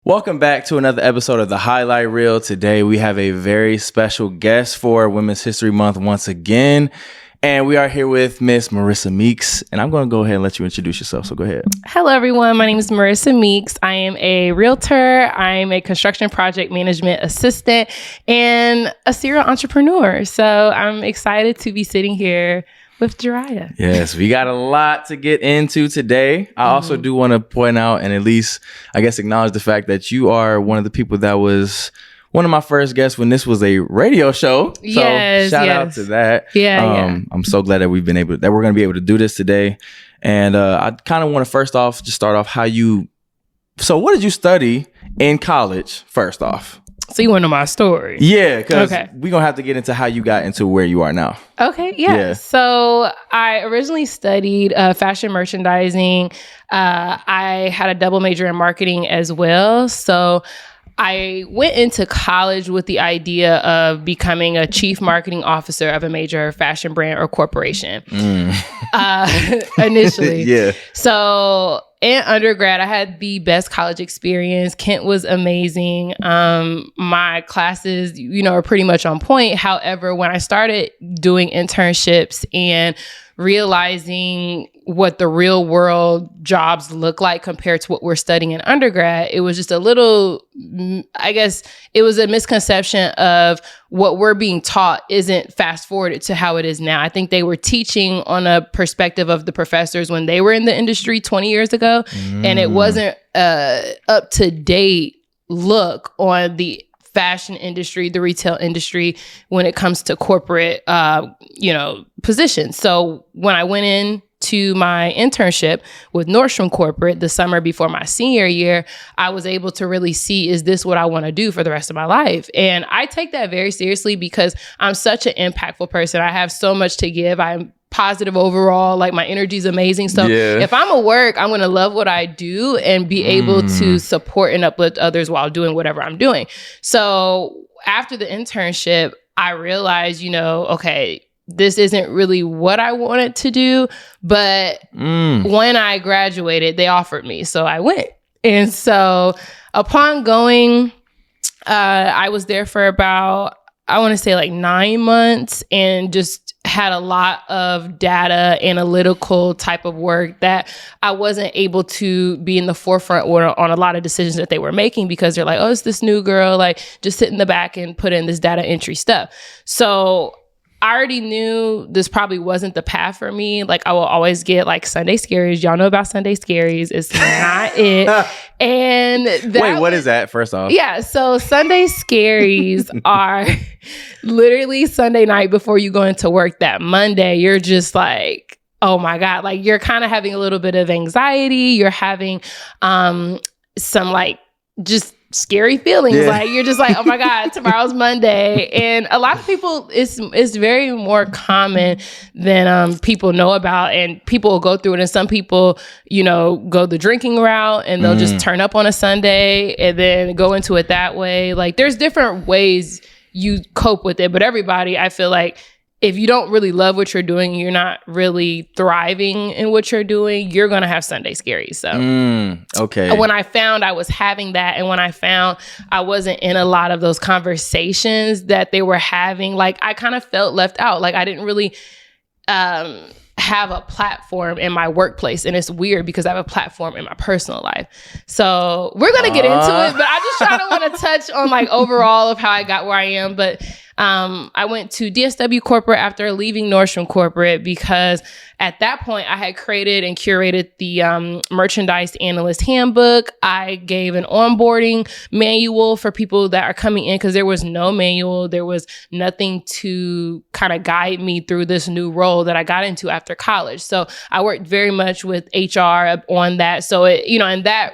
Welcome back to another episode of The Highlight Reel. Today we have a very special guest for Women's History Month once again. And we are here with Miss Marissa Meeks. And I'm going to go ahead and let you introduce yourself. So go ahead. Hello, everyone. My name is Marissa Meeks. I am a realtor. I'm a construction project management assistant and a serial entrepreneur. So I'm excited to be sitting here with Jiraiya. Yes, we got a lot to get into today. I also do want to point out and at least, I guess, acknowledge the fact that you are one of the people that was one of my first guests when this was a radio show. So shout out to that. Yeah. I'm so glad that we're going to be able to do this today. And I kind of want to first off, just start off so what did you study in college first off? So you want to know my story? Yeah, because we're going to have to get into how you got into where you are now. Okay, yeah. So I originally studied fashion merchandising. I had a double major in marketing as well. So I went into college with the idea of becoming a chief marketing officer of a major fashion brand or corporation initially. Yeah. So in undergrad, I had the best college experience. Kent was amazing. My classes, are pretty much on point. However, when I started doing internships and realizing what the real world jobs look like compared to what we're studying in undergrad, it was just a little, I guess it was a misconception of what we're being taught isn't fast forwarded to how it is now. I think they were teaching on a perspective of the professors when they were in the industry 20 years ago, and it wasn't up to date look on the fashion industry, the retail industry, when it comes to corporate, positions. So when I went in to my internship with Nordstrom Corporate the summer before my senior year, I was able to really see, is this what I want to do for the rest of my life? And I take that very seriously because I'm such an impactful person. I have so much to give. I'm positive overall. Like, my energy is amazing. So if I'm at work, I'm going to love what I do and be able to support and uplift others while doing whatever I'm doing. So after the internship, I realized, okay, this isn't really what I wanted to do. But when I graduated, they offered me. So I went. And so upon going, I was there for about, I want to say like 9 months, and just had a lot of data analytical type of work that I wasn't able to be in the forefront on a lot of decisions that they were making, because they're like, oh, it's this new girl, like just sit in the back and put in this data entry stuff. So I already knew this probably wasn't the path for me. Like, I will always get like Sunday scaries. Y'all know about Sunday scaries. It's not it. And wait, what is that first off? Yeah. So Sunday scaries are literally Sunday night before you go into work that Monday. You're just like, oh my God. Like, you're kind of having a little bit of anxiety. You're having some like just scary feelings. Yeah. Like, you're just like, oh my God, tomorrow's Monday. And a lot of people, it's very more common than people know about, and people will go through it. And some people, go the drinking route, and they'll just turn up on a Sunday and then go into it that way. Like, there's different ways you cope with it, but everybody, I feel like, if you don't really love what you're doing, you're not really thriving in what you're doing, you're going to have Sunday scaries. So okay. When I found I was having that, and when I found I wasn't in a lot of those conversations that they were having, like, I kind of felt left out. Like, I didn't really have a platform in my workplace. And it's weird because I have a platform in my personal life. So we're going to get into it, but I just try to want to touch on like overall of how I got where I am. But I went to DSW Corporate after leaving Nordstrom Corporate, because at that point I had created and curated the merchandise analyst handbook. I gave an onboarding manual for people that are coming in, because there was no manual. There was nothing to kind of guide me through this new role that I got into after college. So I worked very much with HR on that. So in that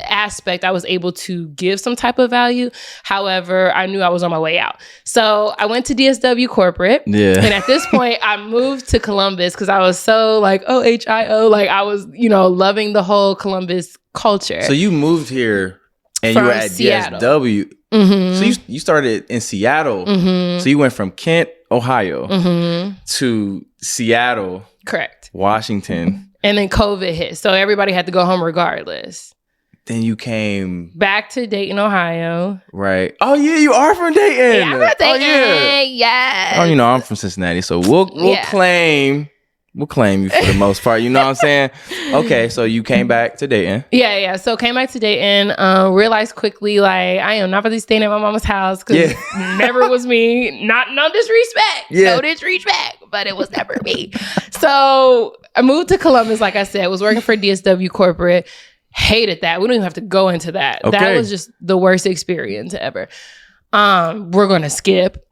aspect, I was able to give some type of value. However, I knew I was on my way out. So I went to DSW Corporate. Yeah. And at this point, I moved to Columbus because I was so like, OHIO. Like, I was, loving the whole Columbus culture. So you moved here and you were at Seattle. DSW. Mm-hmm. So you started in Seattle. Mm-hmm. So you went from Kent, Ohio to Seattle. Correct. Washington. And then COVID hit. So everybody had to go home regardless. then you came back to Dayton, Ohio. Right. Oh yeah, you are from Dayton. Yeah, I'm from Dayton. Oh, yeah. Yes. Oh, I'm from Cincinnati, so we'll claim you for the most part. You know what I'm saying? Okay, so you came back to Dayton. Yeah. So came back to Dayton. Realized quickly, like, I am not really staying at my mama's house because never was me. No disrespect. Yeah. No disrespect, but it was never me. So I moved to Columbus, like I said, was working for DSW corporate. Hated that. We don't even have to go into that. Okay. That was just the worst experience ever. We're going to skip.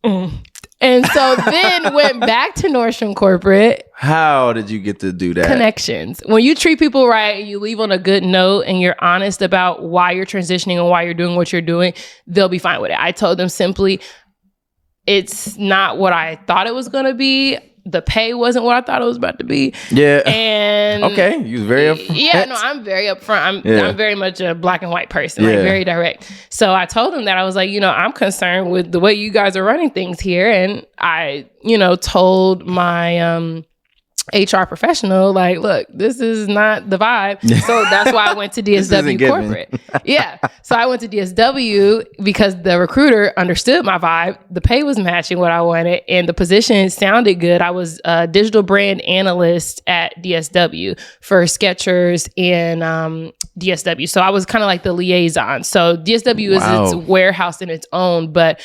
And so then went back to Nordstrom corporate. How did you get to do that? Connections. When you treat people right and you leave on a good note and you're honest about why you're transitioning and why you're doing what you're doing, they'll be fine with it. I told them simply, it's not what I thought it was going to be. The pay wasn't what I thought it was about to be. Yeah. And okay, you was very upfront. Yeah, no, I'm very upfront. I'm very much a black and white person, like very direct. So I told them that I was like, I'm concerned with the way you guys are running things here, and I, told my HR professional, like, look, this is not the vibe. So that's why I went to DSW corporate. Yeah. So I went to DSW because the recruiter understood my vibe. The pay was matching what I wanted and the position sounded good. I was a digital brand analyst at DSW for Skechers and DSW. So I was kind of like the liaison. So DSW is its warehouse in its own, but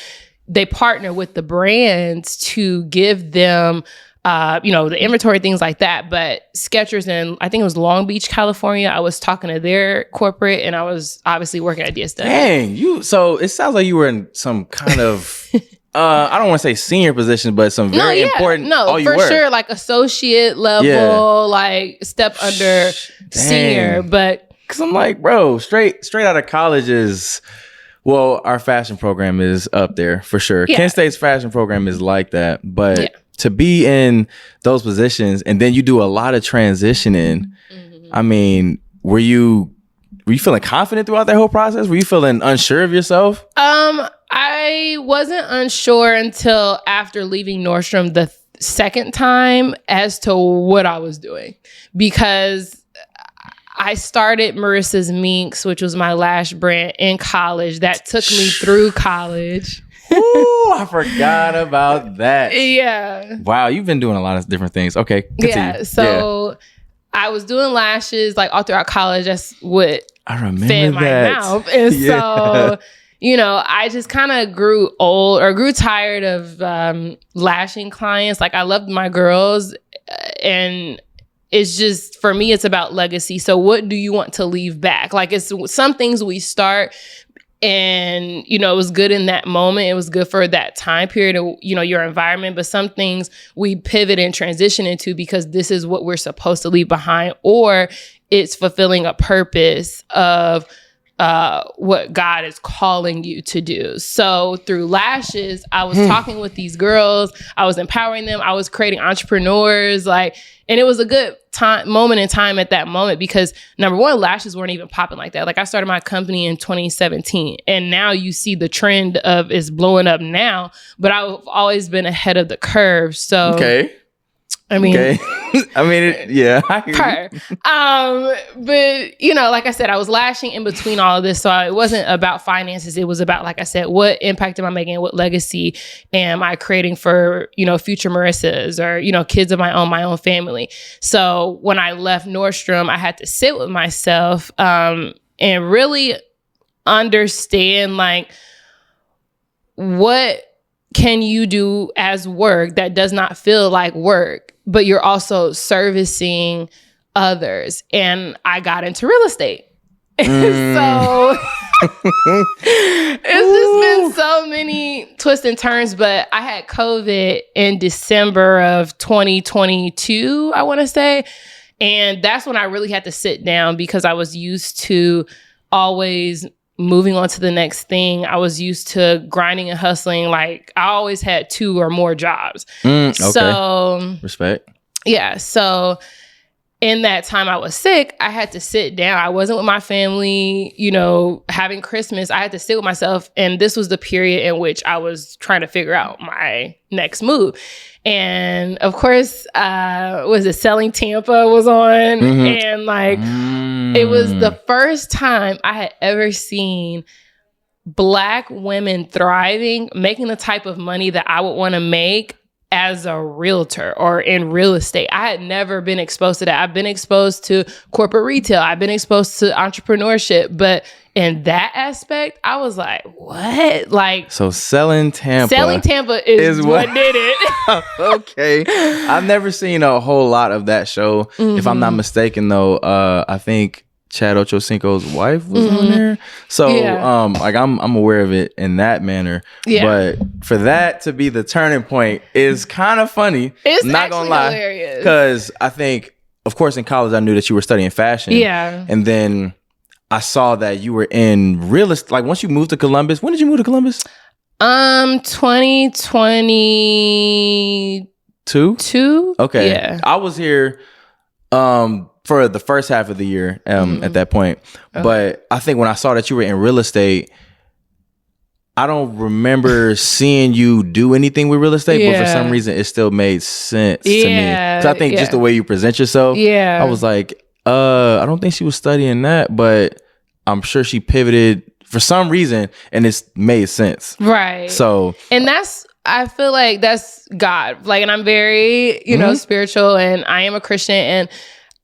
they partner with the brands to give them the inventory, things like that. But Skechers in, I think it was Long Beach, California, I was talking to their corporate and I was obviously working at DSW. Dang, so it sounds like you were in some kind of, I don't want to say senior position, but some very important. No, for sure, like associate level, like step under senior. But because I'm like, bro, straight out of college is... Well, our fashion program is up there for sure. Yeah. Kent State's fashion program is like that. But to be in those positions and then you do a lot of transitioning, I mean, were you feeling confident throughout that whole process? Were you feeling unsure of yourself? I wasn't unsure until after leaving Nordstrom the second time as to what I was doing. Because I started Marissa's Minks, which was my lash brand, in college. That took me through college. Ooh, I forgot about that. Yeah. Wow, you've been doing a lot of different things. Okay, continue. Yeah, so I was doing lashes like all throughout college. That's what I remember fed my mouth. And so, I just kind of grew tired of lashing clients. Like I loved my girls and it's just, for me, it's about legacy. So what do you want to leave back? Like it's some things we start and, it was good in that moment. It was good for that time period of, your environment. But some things we pivot and transition into because this is what we're supposed to leave behind, or it's fulfilling a purpose of what God is calling you to do. So through lashes, I was talking with these girls. I was empowering them. I was creating entrepreneurs, and it was a good moment in time at that moment because number one, lashes weren't even popping like that. Like I started my company in 2017 and now you see the trend of it's blowing up now, but I've always been ahead of the curve. So, I mean, but like I said, I was lashing in between all of this. So it wasn't about finances. It was about, like I said, what impact am I making? What legacy am I creating for, future Marissas or, kids of my own family. So when I left Nordstrom, I had to sit with myself, and really understand what can you do as work that does not feel like work, but you're also servicing others. And I got into real estate. So it's just been so many twists and turns, but I had COVID in December of 2022, I want to say. And that's when I really had to sit down because I was used to always moving on to the next thing. I was used to grinding and hustling. Like I always had 2 or more jobs. Okay. So respect. Yeah. So in that time I was sick, I had to sit down. I wasn't with my family, having Christmas. I had to sit with myself. And this was the period in which I was trying to figure out my next move. And of course, was it Selling Tampa was on. And it was the first time I had ever seen Black women thriving, making the type of money that I would want to make as a realtor or in real estate. I had never been exposed to that. I've been exposed to corporate retail. I've been exposed to entrepreneurship. But in that aspect, I was like, what? So Selling Tampa is what did it. Okay. I've never seen a whole lot of that show. If I'm not mistaken, though, I think Chad Ochocinco's wife was on there. So I'm aware of it in that manner. Yeah. But for that to be the turning point is kind of funny. It's not gonna lie. Hilarious. Because I think, of course, in college I knew that you were studying fashion. Yeah. And then I saw that you were in real estate. Like once you moved to Columbus, when did you move to Columbus? 2022. Okay. Yeah. I was here for the first half of the year at that point. Okay. But I think when I saw that you were in real estate, I don't remember seeing you do anything with real estate, but for some reason it still made sense to me. Because I think just the way you present yourself, I was like, I don't think she was studying that, but I'm sure she pivoted for some reason and it's made sense. Right. So, and I feel like that's God. Like, and I'm very, spiritual, and I am a Christian, and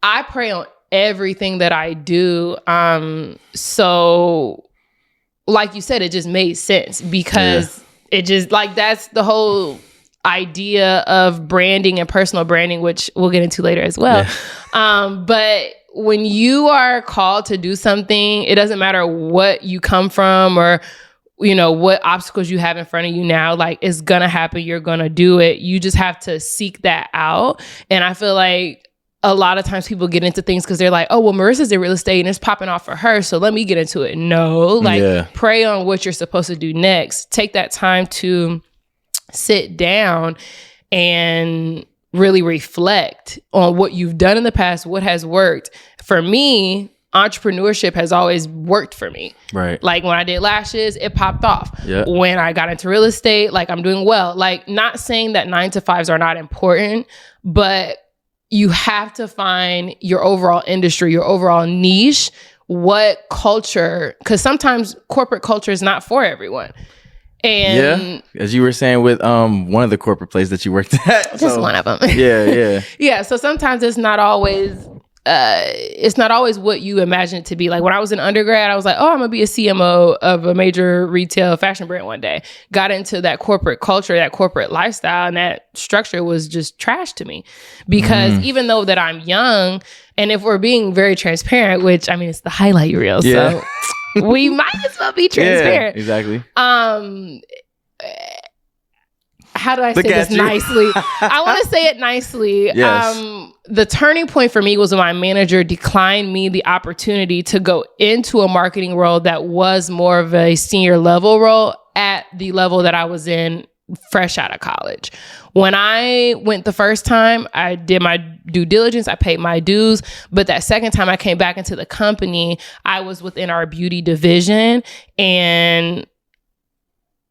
I pray on everything that I do. So like you said, it just made sense because it just that's the whole idea of branding and personal branding, which we'll get into later as well. Yeah. But when you are called to do something, it doesn't matter what you come from or, what obstacles you have in front of you now, like it's going to happen. You're going to do it. You just have to seek that out. And I feel like a lot of times people get into things because they're like, oh, well, Marissa's in real estate and it's popping off for her, so let me get into it. No, pray on what you're supposed to do next. Take that time to sit down and really reflect on what you've done in the past, what has worked. For me, entrepreneurship has always worked for me. Right. Like when I did lashes, it popped off. Yeah. When I got into real estate, like I'm doing well. Like not saying that 9-to-5s are not important, but you have to find your overall industry, your overall niche, what culture, because sometimes corporate culture is not for everyone. And as you were saying with one of the corporate places that you worked at. Just one of them. Yeah. So sometimes it's not always what you imagine it to be. Like when I was in undergrad, I was like, oh, I'm gonna be a CMO of a major retail fashion brand one day. Got into that corporate culture, that corporate lifestyle, and that structure was just trash to me. Because even though that I'm young, and if we're being very transparent, which I mean, it's the highlight reel, so we might as well be transparent. Yeah, exactly. How do I say this nicely? I want to say it nicely. Yes. The turning point for me was when my manager declined me the opportunity to go into a marketing role that was more of a senior level role at the level that I was in fresh out of college. When I went the first time, I did my due diligence, I paid my dues, but that second time I came back into the company, I was within our beauty division, and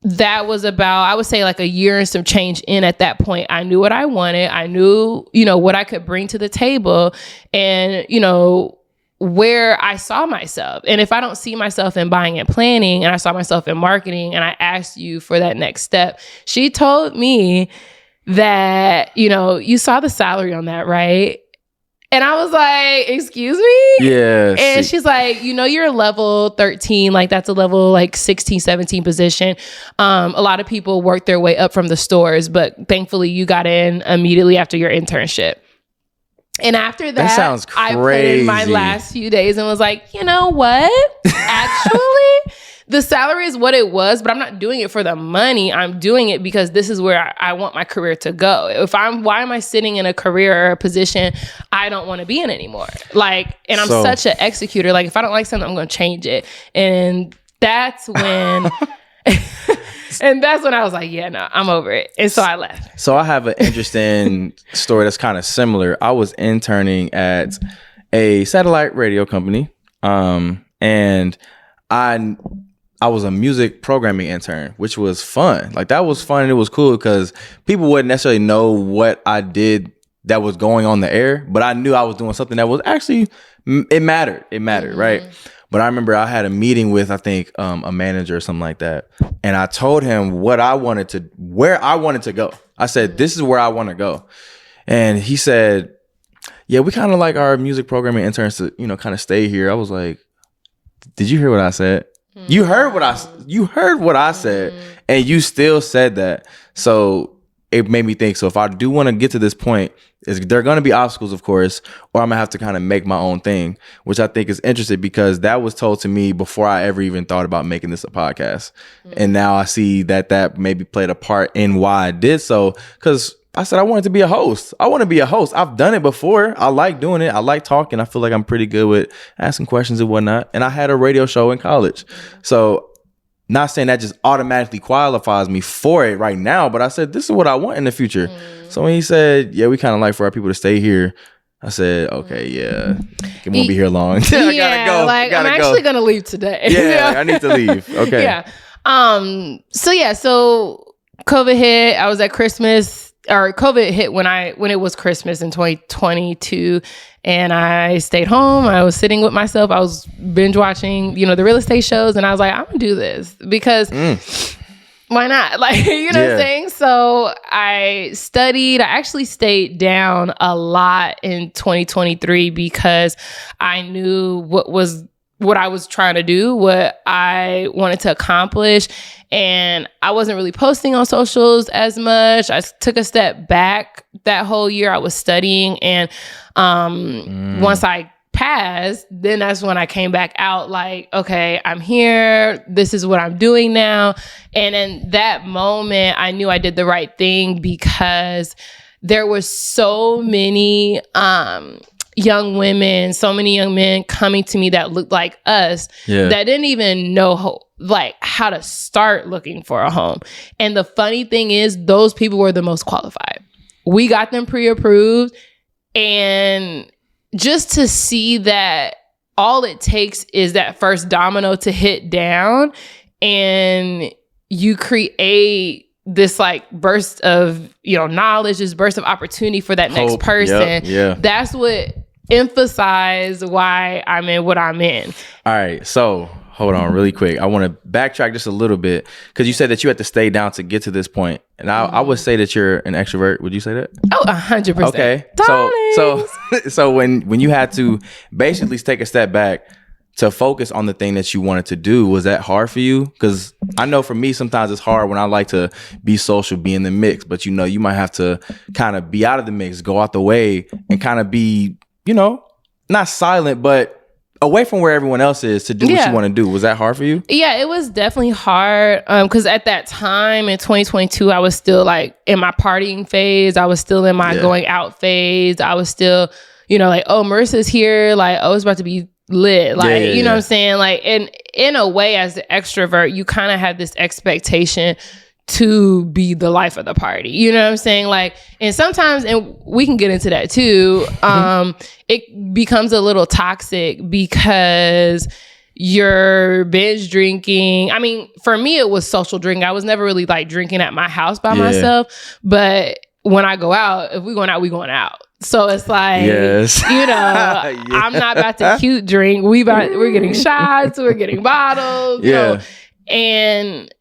that was about, I would say like a year and some change in at that point. I knew what I wanted. I knew, what I could bring to the table and, where I saw myself. And if I don't see myself in buying and planning and I saw myself in marketing and I asked you for that next step, she told me that, you saw the salary on that, right? And I was like, excuse me? Yeah. And she's like, you're a level 13, like that's a level like 16, 17 position. A lot of people work their way up from the stores, but thankfully you got in immediately after your internship. And after that sounds crazy. I put in my last few days and was like, you know what? Actually, the salary is what it was, but I'm not doing it for the money. I'm doing it because this is where I want my career to go. Why am I sitting in a career or a position I don't want to be in anymore? Like, and I'm such an executor. Like, if I don't like something, I'm going to change it. And that's when, And that's when I was like, yeah, no, I'm over it. And so I left. So I have an interesting story that's kind of similar. I was interning at a satellite radio company, and I was a music programming intern, which was fun. Like, that was fun and it was cool because people wouldn't necessarily know what I did that was going on the air, but I knew I was doing something that was actually, it mattered. It mattered, right? But I remember I had a meeting with, I think, a manager or something like that. And I told him where I wanted to go. I said, this is where I want to go. And he said, yeah, we kind of like our music programming interns to, kind of stay here. I was like, did you hear what I said? You heard what I said, and you still said that. So it made me think, so if I do want to get to this point, there are going to be obstacles, of course, or I'm going to have to kind of make my own thing, which I think is interesting because that was told to me before I ever even thought about making this a podcast. And now I see that maybe played a part in why I did so, because I said I wanted to be a host. I want to be a host. I've done it before. I like doing it. I like talking. I feel like I'm pretty good with asking questions and whatnot. And I had a radio show in college. So not saying that just automatically qualifies me for it right now, but I said, this is what I want in the future. So when he said, yeah, we kind of like for our people to stay here, I said, okay, yeah, it won't be here long. I gotta go. Like, I'm actually going to leave today. Yeah, I need to leave. Okay. Yeah. So COVID hit. I was at Christmas. Or COVID hit when it was Christmas in 2022, and I stayed home. I was sitting with myself. I was binge watching, the real estate shows, and I was like, I'm gonna do this because why not? Like, what I'm saying? So I studied. I actually stayed down a lot in 2023 because I knew what I was trying to do, what I wanted to accomplish. And I wasn't really posting on socials as much. I took a step back that whole year. I was studying. And once I passed, then that's when I came back out like, okay, I'm here. This is what I'm doing now. And in that moment, I knew I did the right thing because there were so many young women, so many young men coming to me that looked like us that didn't even know how to start looking for a home. And the funny thing is, those people were the most qualified. We got them pre-approved, and just to see that all it takes is that first domino to hit down and you create this burst of knowledge, this burst of opportunity for that next person. That's what emphasized why I'm in what I'm in. All right, so hold on really quick. I want to backtrack just a little bit because you said that you had to stay down to get to this point. And I would say that you're an extrovert. Would you say that? Oh, 100%. Okay. So when you had to basically take a step back to focus on the thing that you wanted to do, was that hard for you? Because I know for me, sometimes it's hard when I like to be social, be in the mix, but you might have to kind of be out of the mix, go out the way and kind of be, not silent, but away from where everyone else is to do what you want to do. Was that hard for you? Yeah, it was definitely hard. Because at that time in 2022, I was still in my partying phase. I was still in my going out phase. I was still, oh, Marissa's here. Oh, it's about to be lit. You know what I'm saying? And in a way, as an extrovert, you kind of have this expectation to be the life of the party. You know what I'm saying? And sometimes, and we can get into that too, it becomes a little toxic because you're binge drinking. I mean, for me, it was social drinking. I was never really drinking at my house by myself. But when I go out, if we're going out, we're going out. So it's I'm not about to cute drink. We're getting shots, we're getting bottles. And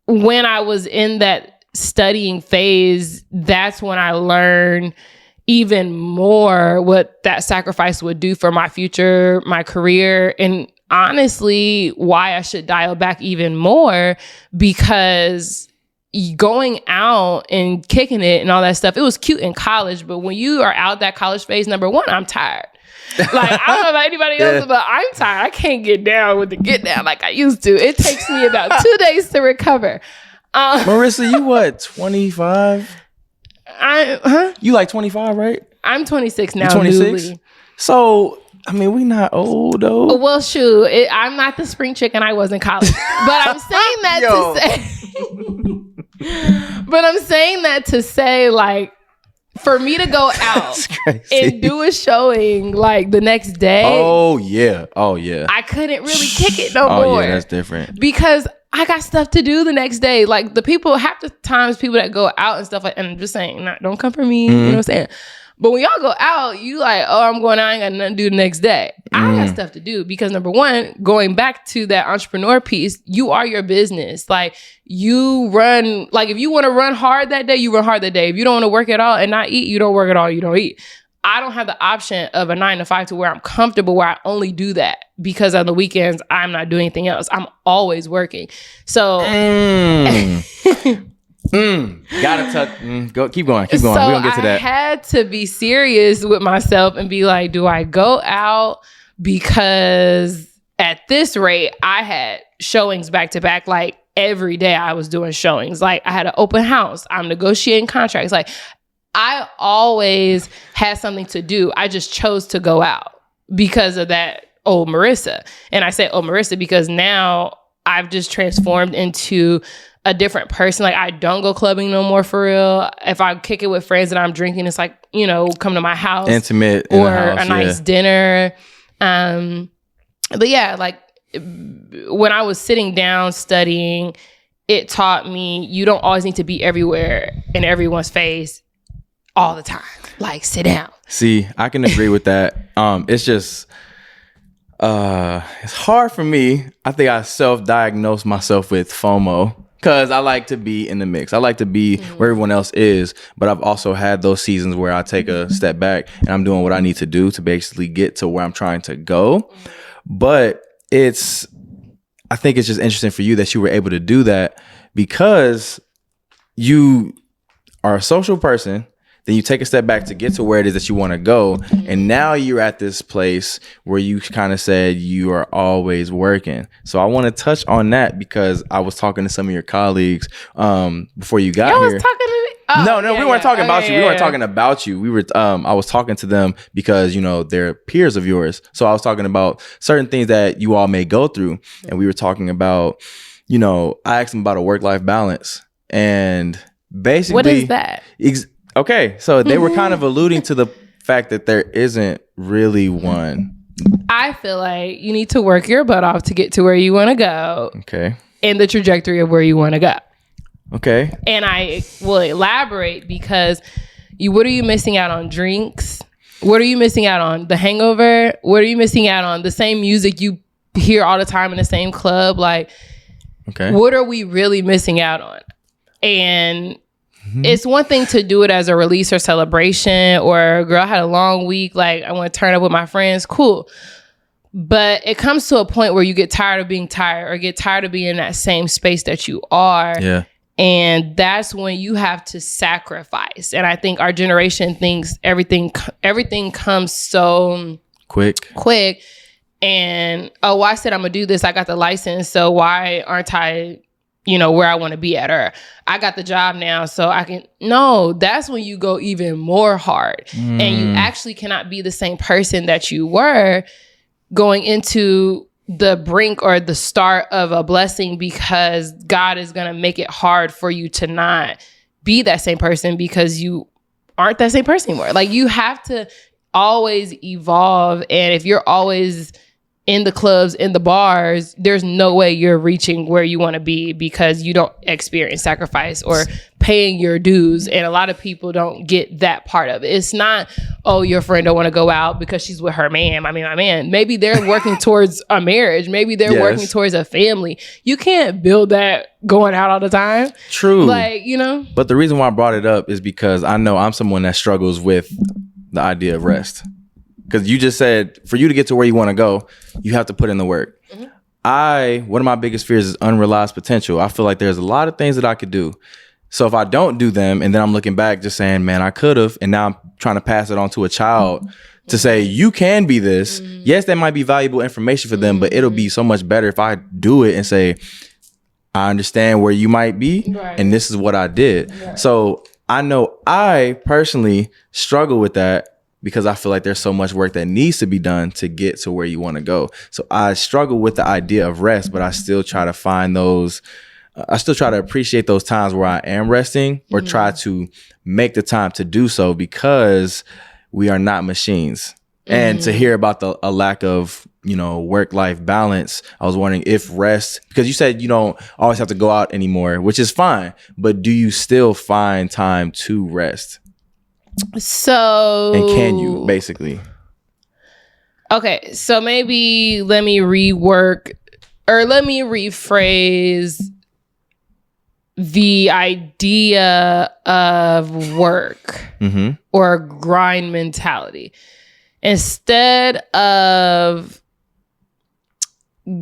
when I was in that studying phase, that's when I learned even more what that sacrifice would do for my future, my career, and honestly, why I should dial back even more, because going out and kicking it and all that stuff, it was cute in college, but when you are out that college phase, number one, I'm tired. I don't know about anybody else, but I'm tired. I can't get down with the get down like I used to. It takes me about 2 days to recover. Marissa, you what, 25? You 25, right? I'm 26 now. You're 26? So, I mean, we not old though. Well, shoot, I'm not the spring chicken I was in college. But I'm saying that to say... But I'm saying that to say, like, for me to go out and do a showing like the next day. Oh yeah. I couldn't really kick it no more. Oh yeah, that's different. Because I got stuff to do the next day. Like the people, half the times people that go out and stuff like, and I'm just saying, don't come for me. You know what I'm saying? But when y'all go out, you like, oh, I'm going out, I ain't got nothing to do the next day. I got stuff to do because number one, going back to that entrepreneur piece, you are your business. Like you run, like if you want to run hard that day, you run hard that day. If you don't want to work at all and not eat, you don't work at all, you don't eat. I don't have the option of a 9 to 5 to where I'm comfortable, where I only do that because on the weekends, I'm not doing anything else. I'm always working. So... Gotta touch. Go. Keep going. Keep going. We're gonna get to that. I had to be serious with myself and be like, do I go out? Because at this rate, I had showings back to back. Like every day I was doing showings. Like I had an open house. I'm negotiating contracts. Like I always had something to do. I just chose to go out because of that old Marissa. And I say old Marissa because now I've just transformed into a different person. Like I don't go clubbing no more for real. If I kick it with friends and I'm drinking, it's like, you know, come to my house. Intimate. Or a nice dinner. But yeah, like when I was sitting down studying, it taught me you don't always need to be everywhere in everyone's face all the time. Like sit down. See, I can agree with that. It's just it's hard for me. I think I self-diagnosed myself with FOMO because I like to be in the mix. I like to be where everyone else is, but I've also had those seasons where I take a step back and I'm doing what I need to do to basically get to where I'm trying to go. But I think it's just interesting for you that you were able to do that because you are a social person. Then you take a step back to get to where it is that you want to go. And now you're at this place where you kind of said you are always working. So I want to touch on that because I was talking to some of your colleagues before you got here. Was talking to me? Oh, No, we weren't talking about you. We weren't talking about you. We were. I was talking to them because, you know, they're peers of yours. So I was talking about certain things that you all may go through. And we were talking about, you know, I asked them about a work-life balance. And basically. What is that? Okay, so they were kind of alluding to the fact that there isn't really one. I feel like you need to work your butt off to get to where you want to go. Okay. And the trajectory of where you want to go. Okay. And I will elaborate because what are you missing out on? Drinks? What are you missing out on? The hangover? What are you missing out on? The same music you hear all the time in the same club? Like, okay. What are we really missing out on? And it's one thing to do it as a release or celebration or girl, I had a long week. Like I want to turn up with my friends. Cool. But it comes to a point where you get tired of being tired or get tired of being in that same space that you are. Yeah. And that's when you have to sacrifice. And I think our generation thinks everything comes so quick. And, oh, I said I'm going to do this. I got the license. So why aren't I, you know, where I want to be at? Or I got the job now, so I can. No, that's when you go even more hard. And you actually cannot be the same person that you were going into the brink or the start of a blessing, because God is going to make it hard for you to not be that same person because you aren't that same person anymore. Like you have to always evolve. And if you're always in the clubs, in the bars, there's no way you're reaching where you want to be because you don't experience sacrifice or paying your dues. And a lot of people don't get that part of it. It's not, oh, your friend don't want to go out because she's with her man. I mean, my man, maybe they're working towards a marriage. Maybe they're working towards a family. You can't build that going out all the time. True. Like, you know. But the reason why I brought it up is because I know I'm someone that struggles with the idea of rest. Because you just said, for you to get to where you want to go, you have to put in the work. One of my biggest fears is unrealized potential. I feel like there's a lot of things that I could do. So if I don't do them, and then I'm looking back just saying, man, I could have, and now I'm trying to pass it on to a child to say, you can be this. Yes, that might be valuable information for them, but it'll be so much better if I do it and say, I understand where you might be, and this is what I did. So I know I personally struggle with that, because I feel like there's so much work that needs to be done to get to where you want to go. So I struggle with the idea of rest, but I still try to find those I still try to appreciate those times where I am resting, or try to make the time to do so, because we are not machines. And to hear about a lack of, work-life balance, I was wondering if rest, because you said you don't always have to go out anymore, which is fine, but do you still find time to rest? So, and can you, basically? Okay, so maybe let me rephrase the idea of work or grind mentality. Instead of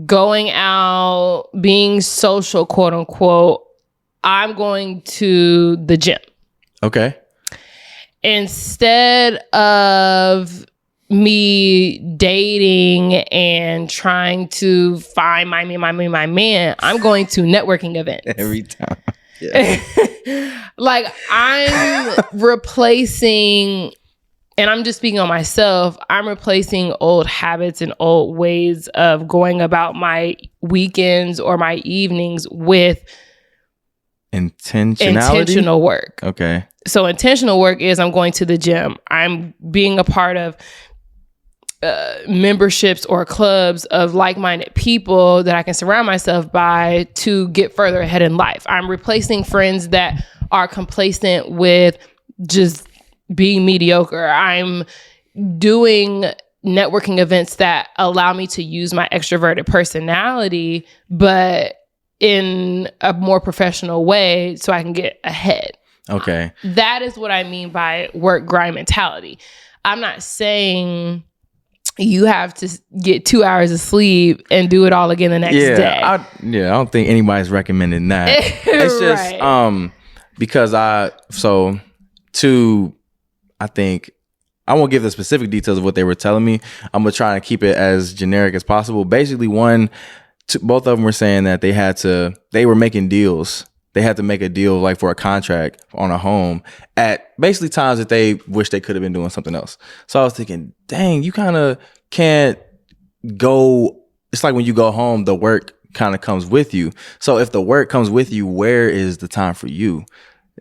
going out, being social, quote unquote, I'm going to the gym. Okay. Instead of me dating and trying to find my man, I'm going to networking events. Every time. Yeah. Like, I'm replacing, and I'm just speaking on myself, I'm replacing old habits and old ways of going about my weekends or my evenings with intentional work. Okay. So intentional work is I'm going to the gym. I'm being a part of memberships or clubs of like-minded people that I can surround myself by to get further ahead in life. I'm replacing friends that are complacent with just being mediocre. I'm doing networking events that allow me to use my extroverted personality, but in a more professional way so I can get ahead. Okay. That is what I mean by work grind mentality. I'm not saying you have to get 2 hours of sleep and do it all again the next day. I don't think anybody's recommending that. It's just right. Because I think I won't give the specific details of what they were telling me. I'm gonna try to keep it as generic as possible. Basically, both of them were saying that they were making deals. They had to make a deal like for a contract on a home at basically times that they wish they could have been doing something else. So I was thinking, dang, you kind of can't go. It's like when you go home, the work kind of comes with you. So if the work comes with you, where is the time for you?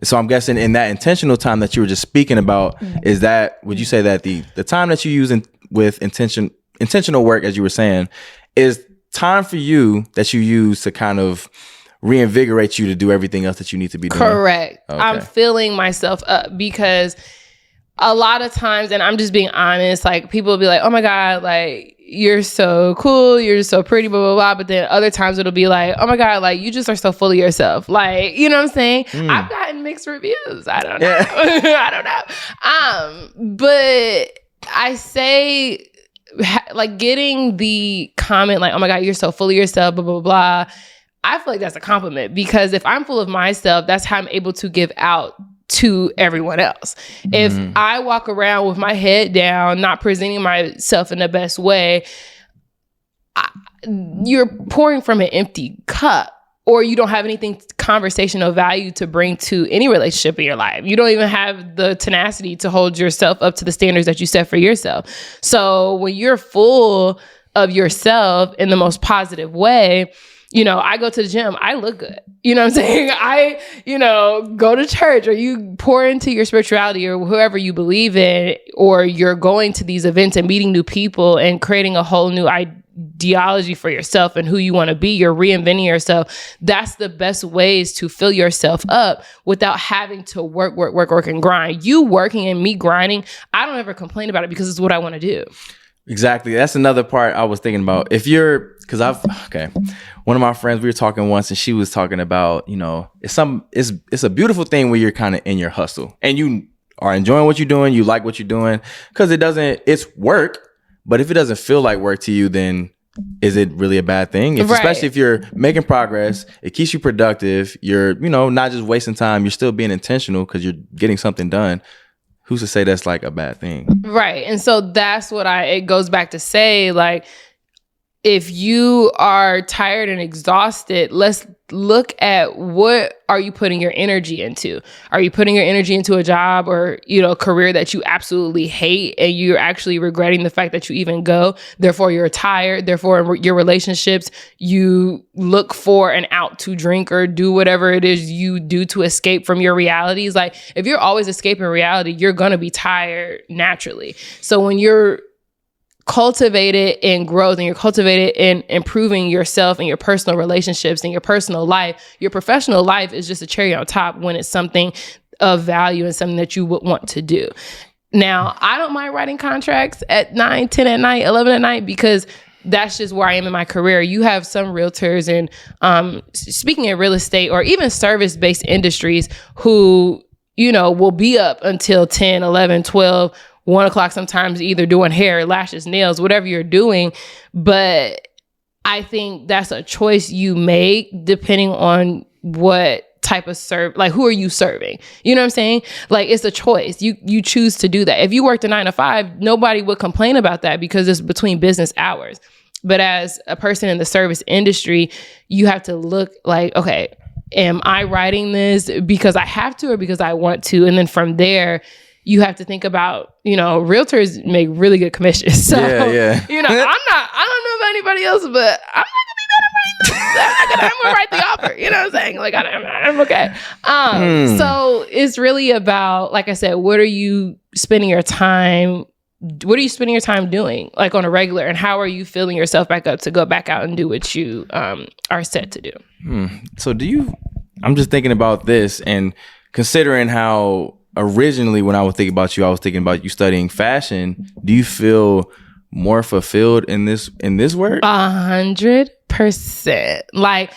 So I'm guessing in that intentional time that you were just speaking about, would you say that the time that you use with intentional work, as you were saying, is time for you that you use to kind of reinvigorate you to do everything else that you need to be doing? Correct. Okay. I'm filling myself up because a lot of times, and I'm just being honest, like people will be like, oh my God, like you're so cool, you're so pretty, blah, blah, blah. But then other times it'll be like, oh my God, like you just are so full of yourself. Like, you know what I'm saying? I've gotten mixed reviews. I don't know. Yeah. I don't know. But I say like getting the comment like, oh my God, you're so full of yourself, blah, blah, blah. I feel like that's a compliment because if I'm full of myself, that's how I'm able to give out to everyone else. If I walk around with my head down, not presenting myself in the best way, you're pouring from an empty cup, or you don't have anything conversational value to bring to any relationship in your life. You don't even have the tenacity to hold yourself up to the standards that you set for yourself. So when you're full of yourself in the most positive way, I go to the gym, I look good. You know what I'm saying? I, go to church, or you pour into your spirituality or whoever you believe in, or you're going to these events and meeting new people and creating a whole new ideology for yourself and who you want to be. You're reinventing yourself. That's the best ways to fill yourself up without having to work and grind. You working and me grinding, I don't ever complain about it because it's what I want to do. Exactly. That's another part I was thinking about. One of my friends, we were talking once, and she was talking about, it's a beautiful thing when you're kind of in your hustle and you are enjoying what you're doing, you like what you're doing, because it's work, but if it doesn't feel like work to you, then is it really a bad thing? Especially if you're making progress, it keeps you productive, you're, not just wasting time, you're still being intentional because you're getting something done. Who's to say that's like a bad thing? Right. And so that's what it goes back to say, like, if you are tired and exhausted, let's look at what are you putting your energy into? Are you putting your energy into a job or, career that you absolutely hate and you're actually regretting the fact that you even go? Therefore, you're tired. Therefore, in your relationships, you look for an out to drink or do whatever it is you do to escape from your realities. Like, if you're always escaping reality, you're going to be tired naturally. So when you're cultivated in growth and you're cultivated in improving yourself and your personal relationships and your personal life, your professional life is just a cherry on top when it's something of value and something that you would want to do. Now, I don't mind writing contracts at 9, 10 at night, 11 at night, because that's just where I am in my career. You have some realtors and speaking of real estate or even service-based industries who, will be up until 10, 11, 12, 1 o'clock sometimes, either doing hair, lashes, nails, whatever you're doing. But I think that's a choice you make depending on what type of who are you serving? You know what I'm saying? Like, it's a choice. You choose to do that. If you worked a 9 to 5, nobody would complain about that because it's between business hours. But as a person in the service industry, you have to look like, okay, am I writing this because I have to or because I want to? And then from there, you have to think about, realtors make really good commissions. So, yeah. I don't know about anybody else, but I'm not going to be bad at writing this. I'm going to write the offer. You know what I'm saying? Like, I'm okay. So it's really about, like I said, what are you spending your time doing, like, on a regular, and how are you filling yourself back up to go back out and do what you are set to do? So I'm just thinking about this and considering how originally when I was thinking about you studying fashion. Do you feel more fulfilled in this work? 100%. Like,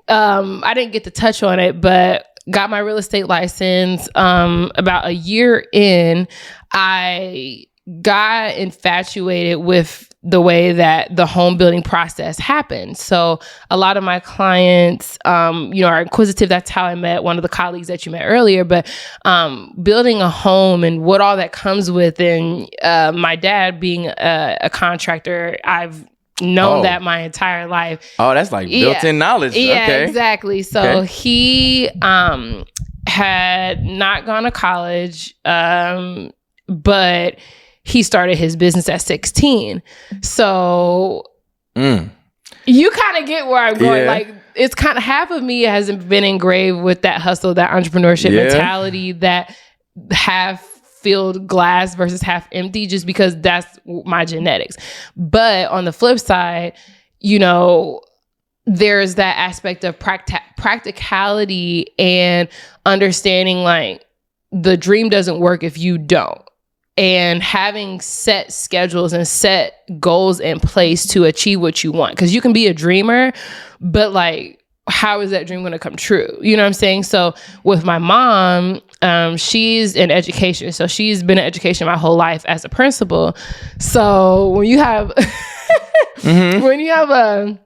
I didn't get to touch on it, but got my real estate license about a year in. I got infatuated with the way that the home building process happens. So a lot of my clients, are inquisitive. That's how I met one of the colleagues that you met earlier. But building a home and what all that comes with, and my dad being a contractor, I've known that my entire life. Oh, that's like built-in knowledge. Yeah, okay. Exactly. So he had not gone to college, but he started his business at 16. So you kind of get where I'm going. Like, it's kind of half of me has been engraved with that hustle, that entrepreneurship mentality, that half filled glass versus half empty, just because that's my genetics. But on the flip side, there's that aspect of practicality and understanding, like, the dream doesn't work if you don't. And having set schedules and set goals in place to achieve what you want. Because you can be a dreamer, but, like, how is that dream going to come true? You know what I'm saying? So with my mom, she's in education. So she's been in education my whole life as a principal. So when you have when you have a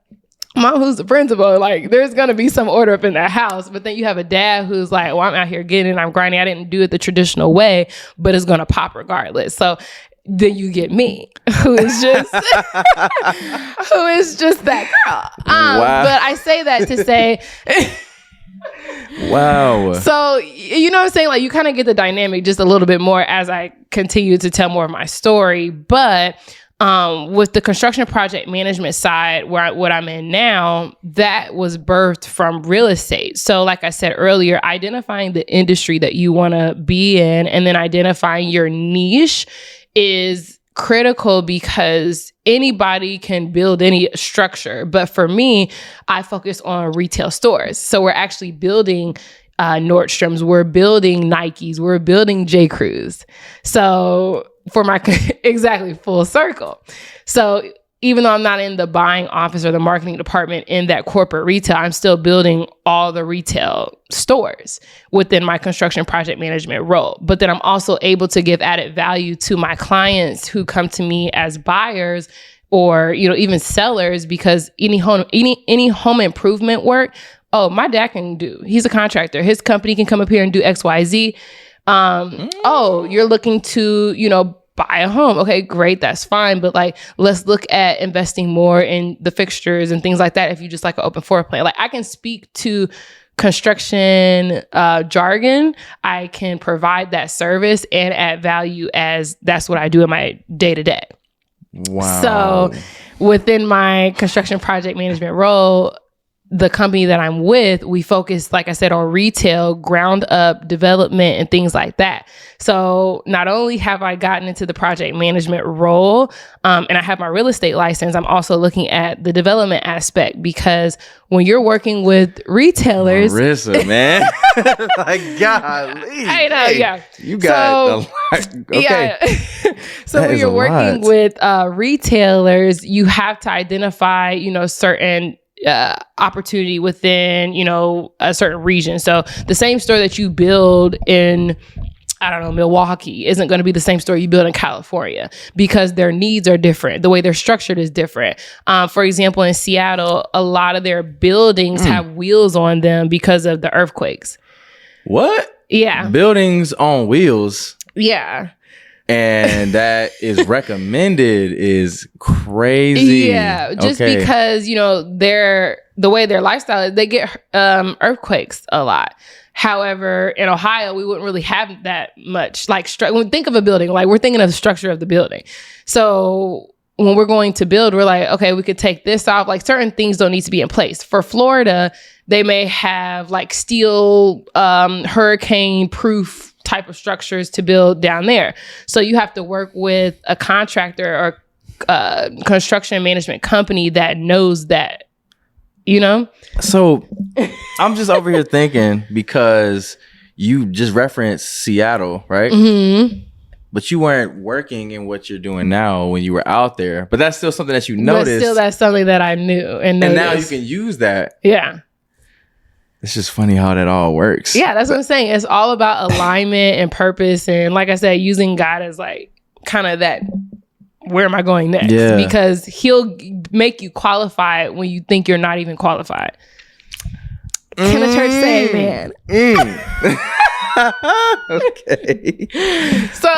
mom who's the principal, like, there's going to be some order up in that house. But then you have a dad who's like, well, I'm out here getting it, I'm grinding. I didn't do it the traditional way, but it's going to pop regardless. So then you get me, who is just that girl. Wow. But I say that to say, wow. So, you know what I'm saying? Like, you kind of get the dynamic just a little bit more as I continue to tell more of my story. But with the construction project management side, what I'm in now, that was birthed from real estate. So like I said earlier, identifying the industry that you want to be in and then identifying your niche is critical, because anybody can build any structure. But for me, I focus on retail stores. So we're actually building Nordstrom's, we're building Nikes, we're building J. Crew's. So for my exactly full circle. So even though I'm not in the buying office or the marketing department in that corporate retail, I'm still building all the retail stores within my construction project management role. But then I'm also able to give added value to my clients who come to me as buyers or, even sellers, because any home improvement work, my dad can do. He's a contractor. His company can come up here and do XYZ. Oh, you're looking to, buy a home. Okay, great. That's fine. But like, let's look at investing more in the fixtures and things like that. If you just like an open floor plan, like I can speak to construction jargon. I can provide that service and add value, as that's what I do in my day to day. Wow. So within my construction project management role, the company that I'm with, we focus, like I said, on retail, ground up development and things like that. So not only have I gotten into the project management role, and I have my real estate license, I'm also looking at the development aspect, because when you're working with retailers, Marissa, man, like golly, I know, hey, yeah, you got a lot. Okay. Yeah. So That when is you're a working lot. with retailers, you have to identify, certain opportunity within, a certain region. So the same store that you build in, I don't know, Milwaukee isn't going to be the same store you build in California, because their needs are different. The way they're structured is different. For example, in Seattle, a lot of their buildings have wheels on them because of the earthquakes. What? Yeah. Buildings on wheels. Yeah. And that is recommended is crazy. Yeah, just because, the way their lifestyle is, they get earthquakes a lot. However, in Ohio, we wouldn't really have that much. Like, when we think of a building, like we're thinking of the structure of the building. So when we're going to build, we're like, okay, we could take this off. Like certain things don't need to be in place. For Florida, they may have like steel, hurricane proof type of structures to build down there. So you have to work with a contractor or construction management company that knows that, So I'm just over here thinking, because you just referenced Seattle, right? Mm-hmm. But you weren't working in what you're doing now when you were out there. But that's still something that you noticed. But still, that's something that I knew and noticed. And now you can use that. Yeah. It's just funny how that all works. Yeah, that's what I'm saying. It's all about alignment and purpose. And like I said, using God as like kind of that, where am I going next? Yeah. Because he'll make you qualified when you think you're not even qualified. Can the church say amen? Okay. So,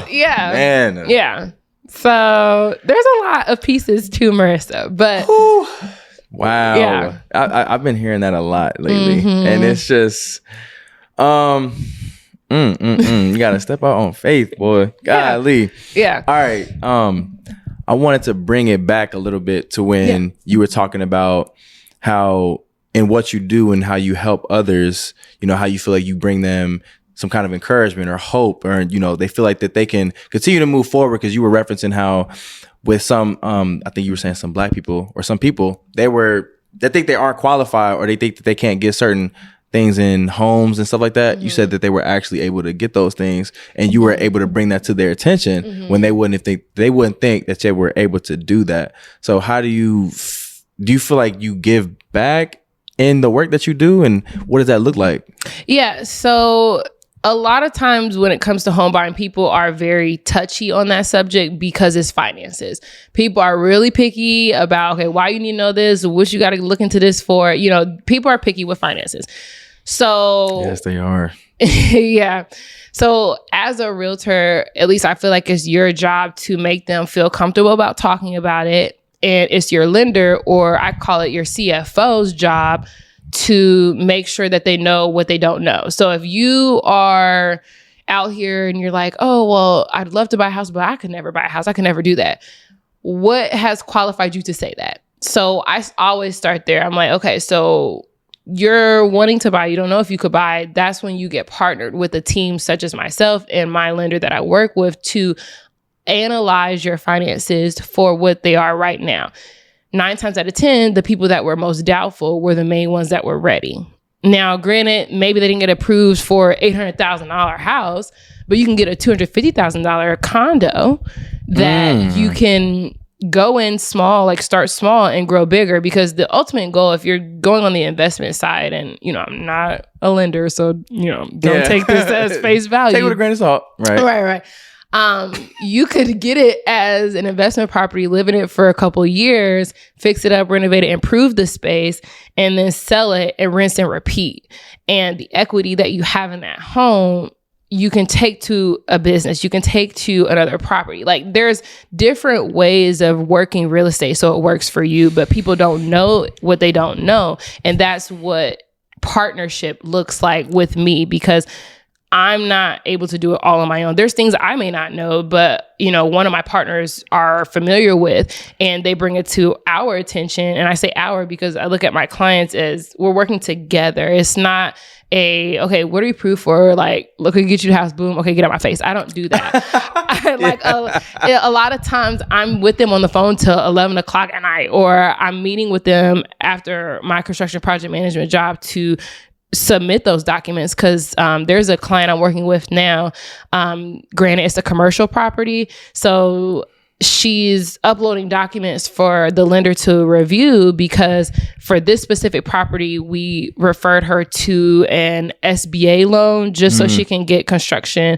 yeah. Man. Yeah. So there's a lot of pieces to Marissa, but... Wow. Yeah. I've been hearing that a lot lately. And it's just, you got to step out on faith, boy. Golly. Yeah. All right. I wanted to bring it back a little bit to when you were talking about how, and what you do and how you help others, how you feel like you bring them some kind of encouragement or hope, or, they feel like that they can continue to move forward. Because you were referencing how with some, I think you were saying some Black people or some people, they think they aren't qualified, or they think that they can't get certain things in homes and stuff like that. You said that they were actually able to get those things, and you were able to bring that to their attention when they wouldn't think that they were able to do that. So how do you feel like you give back in the work that you do, and what does that look like? Yeah. So a lot of times when it comes to home buying, people are very touchy on that subject because it's finances. People are really picky about, okay, why you need to know this? What you got to look into this for? People are picky with finances. So yes, they are. Yeah. So as a realtor, at least I feel like it's your job to make them feel comfortable about talking about it. And it's your lender, or I call it your CFO's job, to make sure that they know what they don't know. So if you are out here and you're like, oh, well, I'd love to buy a house, but I could never buy a house. I could never do that. What has qualified you to say that? So I always start there. I'm like, okay, so you're wanting to buy, you don't know if you could buy. That's when you get partnered with a team such as myself and my lender that I work with to analyze your finances for what they are right now. 9 times out of 10, the people that were most doubtful were the main ones that were ready. Now, granted, maybe they didn't get approved for $800,000 house, but you can get a $250,000 condo that you can go in small, like start small and grow bigger. Because the ultimate goal, if you're going on the investment side, and I'm not a lender, so don't take this as face value. Take it with a grain of salt. Right. You could get it as an investment property, live in it for a couple years, fix it up, renovate it, improve the space, and then sell it and rinse and repeat. And the equity that you have in that home you can take to a business, you can take to another property. Like there's different ways of working real estate so it works for you, but people don't know what they don't know. And that's what partnership looks like with me, because I'm not able to do it all on my own. There's things I may not know, but one of my partners are familiar with, and they bring it to our attention. And I say our because I look at my clients as we're working together. It's not okay, what do you prove for? Like, look, I get you the house, boom. Okay, get out my face. I don't do that. A lot of times I'm with them on the phone till 11 o'clock at night, or I'm meeting with them after my construction project management job to submit those documents, because there's a client I'm working with now. Granted, it's a commercial property, so she's uploading documents for the lender to review, because for this specific property, we referred her to an SBA loan just so she can get construction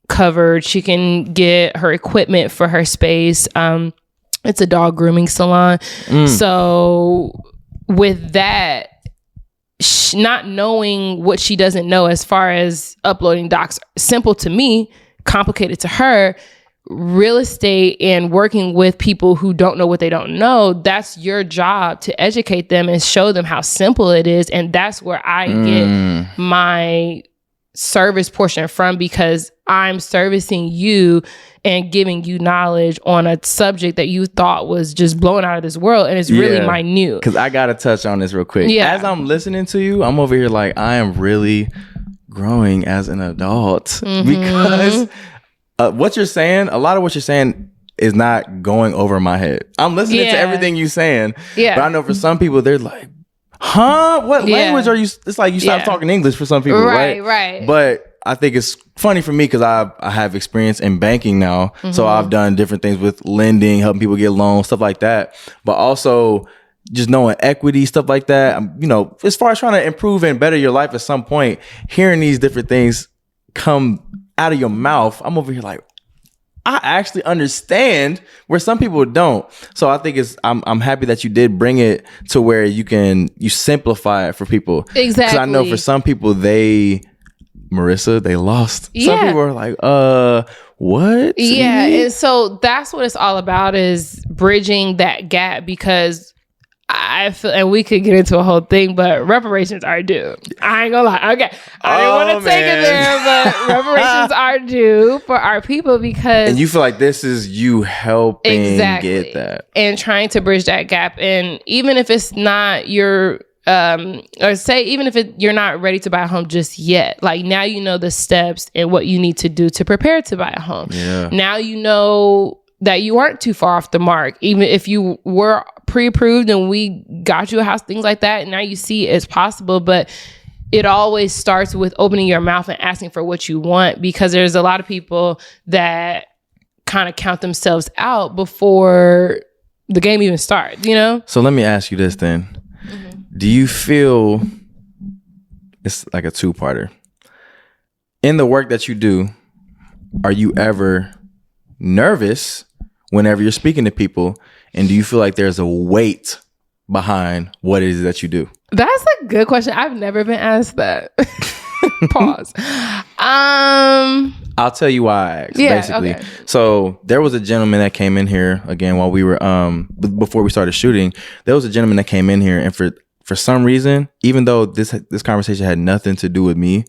covered. She can get her equipment for her space. It's a dog grooming salon. So with that, not knowing what she doesn't know as far as uploading docs, simple to me, complicated to her. Real estate and working with people who don't know what they don't know, that's your job to educate them and show them how simple it is. And that's where I get my service portion from, because I'm servicing you and giving you knowledge on a subject that you thought was just blowing out of this world, and it's really minute. Because I gotta touch on this real quick. As I'm listening to you, I'm over here like I am really growing as an adult, because what you're saying, a lot of what you're saying is not going over my head. I'm listening to everything you're saying, but I know for some people they're like, huh? What language are you? It's like you stop talking English for some people, right? But I think it's funny for me because I have experience in banking now. So I've done different things with lending, helping people get loans, stuff like that. But also just knowing equity, stuff like that. As far as trying to improve and better your life at some point, hearing these different things come out of your mouth, I'm over here like, I actually understand where some people don't. So I think I'm happy that you did bring it to where you simplify it for people. Exactly. Because I know for some people Marissa, they lost. Some people are like, what? Yeah. And so that's what it's all about, is bridging that gap, because I feel, and we could get into a whole thing, but reparations are due. I ain't gonna lie. Okay. I didn't want to take it there, but reparations are due for our people, because. And you feel like this is you helping get that. And trying to bridge that gap. And even if it's not your, or say, even if you're not ready to buy a home just yet, like now you know the steps and what you need to do to prepare to buy a home. Yeah. Now you know that you aren't too far off the mark. Even if you were pre-approved and we got you a house, things like that, and now you see it's possible. But it always starts with opening your mouth and asking for what you want, because there's a lot of people that kind of count themselves out before the game even starts, So let me ask you this then. Do you feel, it's like a two-parter, in the work that you do, are you ever nervous whenever you're speaking to people? And do you feel like there's a weight behind what it is that you do? That's a good question. I've never been asked that. Pause. I'll tell you why I asked, basically. Okay. So there was a gentleman that came in here, again, while we were, before we started shooting, there was a gentleman that came in here, and for some reason, even though this conversation had nothing to do with me,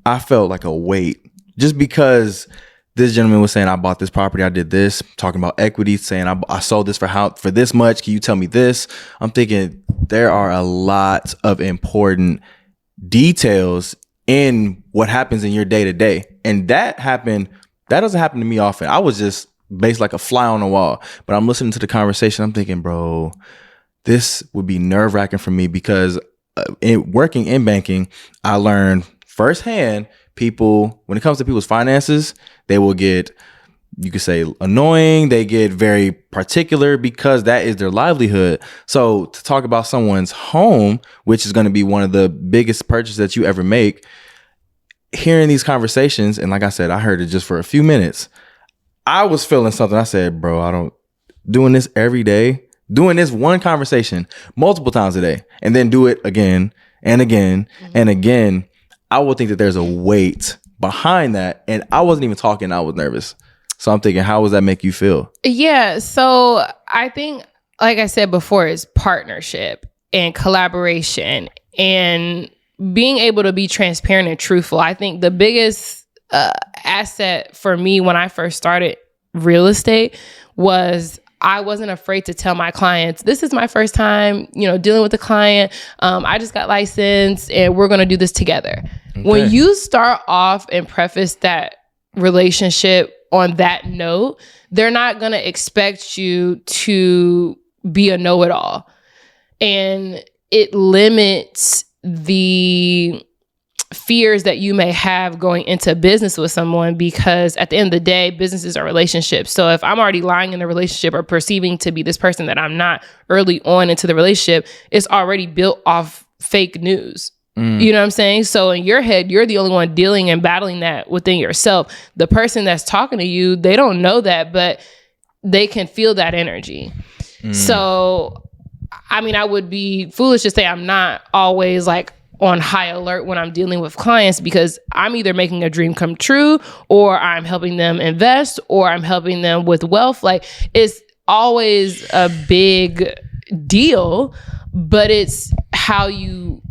I felt like a weight, just because this gentleman was saying, I bought this property, I did this, talking about equity, saying I sold this for this much. Can you tell me this? I'm thinking there are a lot of important details in what happens in your day to day. And that doesn't happen to me often. I was just based like a fly on the wall, but I'm listening to the conversation. I'm thinking, bro, this would be nerve wracking for me, because working in banking, I learned firsthand, people, when it comes to people's finances, they will get, you could say, annoying. They get very particular because that is their livelihood. So to talk about someone's home, which is going to be one of the biggest purchases that you ever make, hearing these conversations, and like I said, I heard it just for a few minutes, I was feeling something. I said, bro, doing this every day, doing this one conversation multiple times a day, and then do it again and again and again. I would think that there's a weight behind that. And I wasn't even talking. I was nervous. So I'm thinking, how does that make you feel? Yeah. So I think, like I said before, it's partnership and collaboration and being able to be transparent and truthful. I think the biggest asset for me when I first started real estate was I wasn't afraid to tell my clients, this is my first time, dealing with a client. I just got licensed and we're going to do this together. Okay. When you start off and preface that relationship on that note, they're not going to expect you to be a know-it-all. And it limits the fears that you may have going into business with someone, because at the end of the day, businesses are relationships. So if I'm already lying in the relationship or perceiving to be this person that I'm not early on into the relationship, it's already built off fake news. You know what I'm saying? So in your head, you're the only one dealing and battling that within yourself. The person that's talking to you, they don't know that, but they can feel that energy. So, I mean, I would be foolish to say I'm not always like on high alert when I'm dealing with clients, because I'm either making a dream come true, or I'm helping them invest, or I'm helping them with wealth. Like, it's always a big deal, but it's how you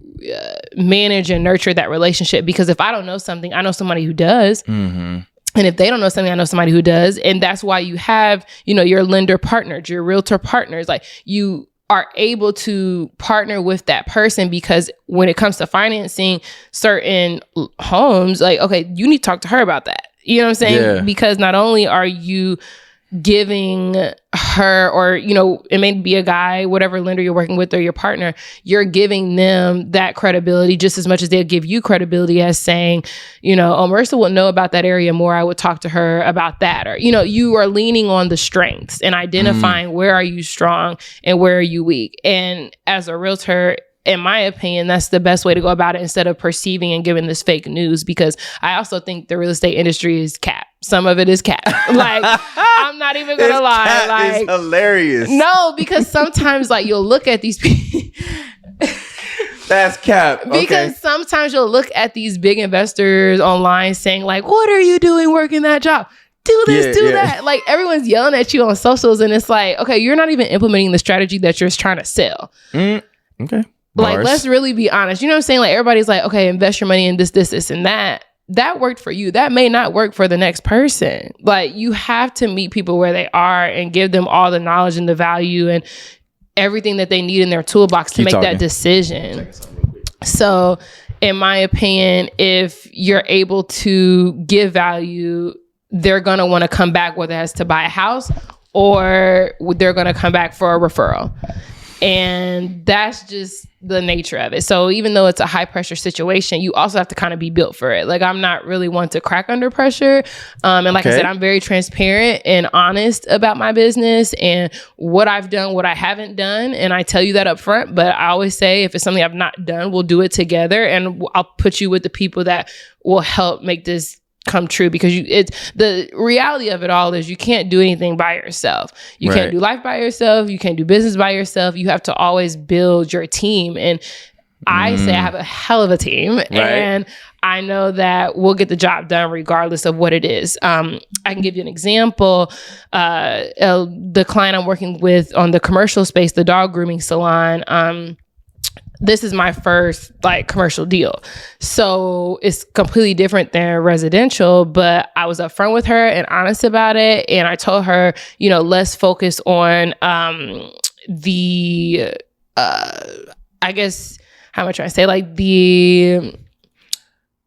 manage and nurture that relationship. Because if I don't know something, I know somebody who does. And if they don't know something, I know somebody who does. And that's why you have, your lender partners, your realtor partners. Like, you are able to partner with that person, because when it comes to financing certain homes, like, okay, you need to talk to her about that. You know what I'm saying? Yeah. Because not only are you giving her, or, it may be a guy, whatever lender you're working with or your partner, you're giving them that credibility just as much as they'll give you credibility as saying, oh, Marissa will know about that area more. I would talk to her about that. Or, you are leaning on the strengths and identifying where are you strong and where are you weak. And as a realtor, in my opinion, that's the best way to go about it, instead of perceiving and giving this fake news, because I also think the real estate industry is cap. Some of it is cap. Like, I'm not even gonna lie. Cap like, is hilarious. No, because sometimes like you'll look at these people. That's cap. Because sometimes you'll look at these big investors online saying like, "What are you doing working that job? Do this, do that." Like, everyone's yelling at you on socials, and it's like, okay, you're not even implementing the strategy that you're trying to sell. Okay. Like, let's really be honest. You know what I'm saying? Like, everybody's like, okay, invest your money in this, and that. That worked for you. That may not work for the next person. Like, you have to meet people where they are and give them all the knowledge and the value and everything that they need in their toolbox to make that decision. So, in my opinion, if you're able to give value, they're going to want to come back, whether it has to buy a house or they're going to come back for a referral. And that's just the nature of it. So even though it's a high pressure situation, you also have to kind of be built for it. Like, I'm not really one to crack under pressure. And like I said, I'm very transparent and honest about my business and what I've done, what I haven't done. And I tell you that up front, but I always say, if it's something I've not done, we'll do it together, and I'll put you with the people that will help make this come true, because it's the reality of it all is you can't do anything by yourself. You can't do life by yourself. You can't do business by yourself. You have to always build your team. And I say I have a hell of a team, and I know that we'll get the job done regardless of what it is. I can give you an example. The client I'm working with on the commercial space, the dog grooming salon, this is my first like commercial deal. So it's completely different than residential, but I was upfront with her and honest about it. And I told her, let's focus on the, I guess, how am I trying to say, like the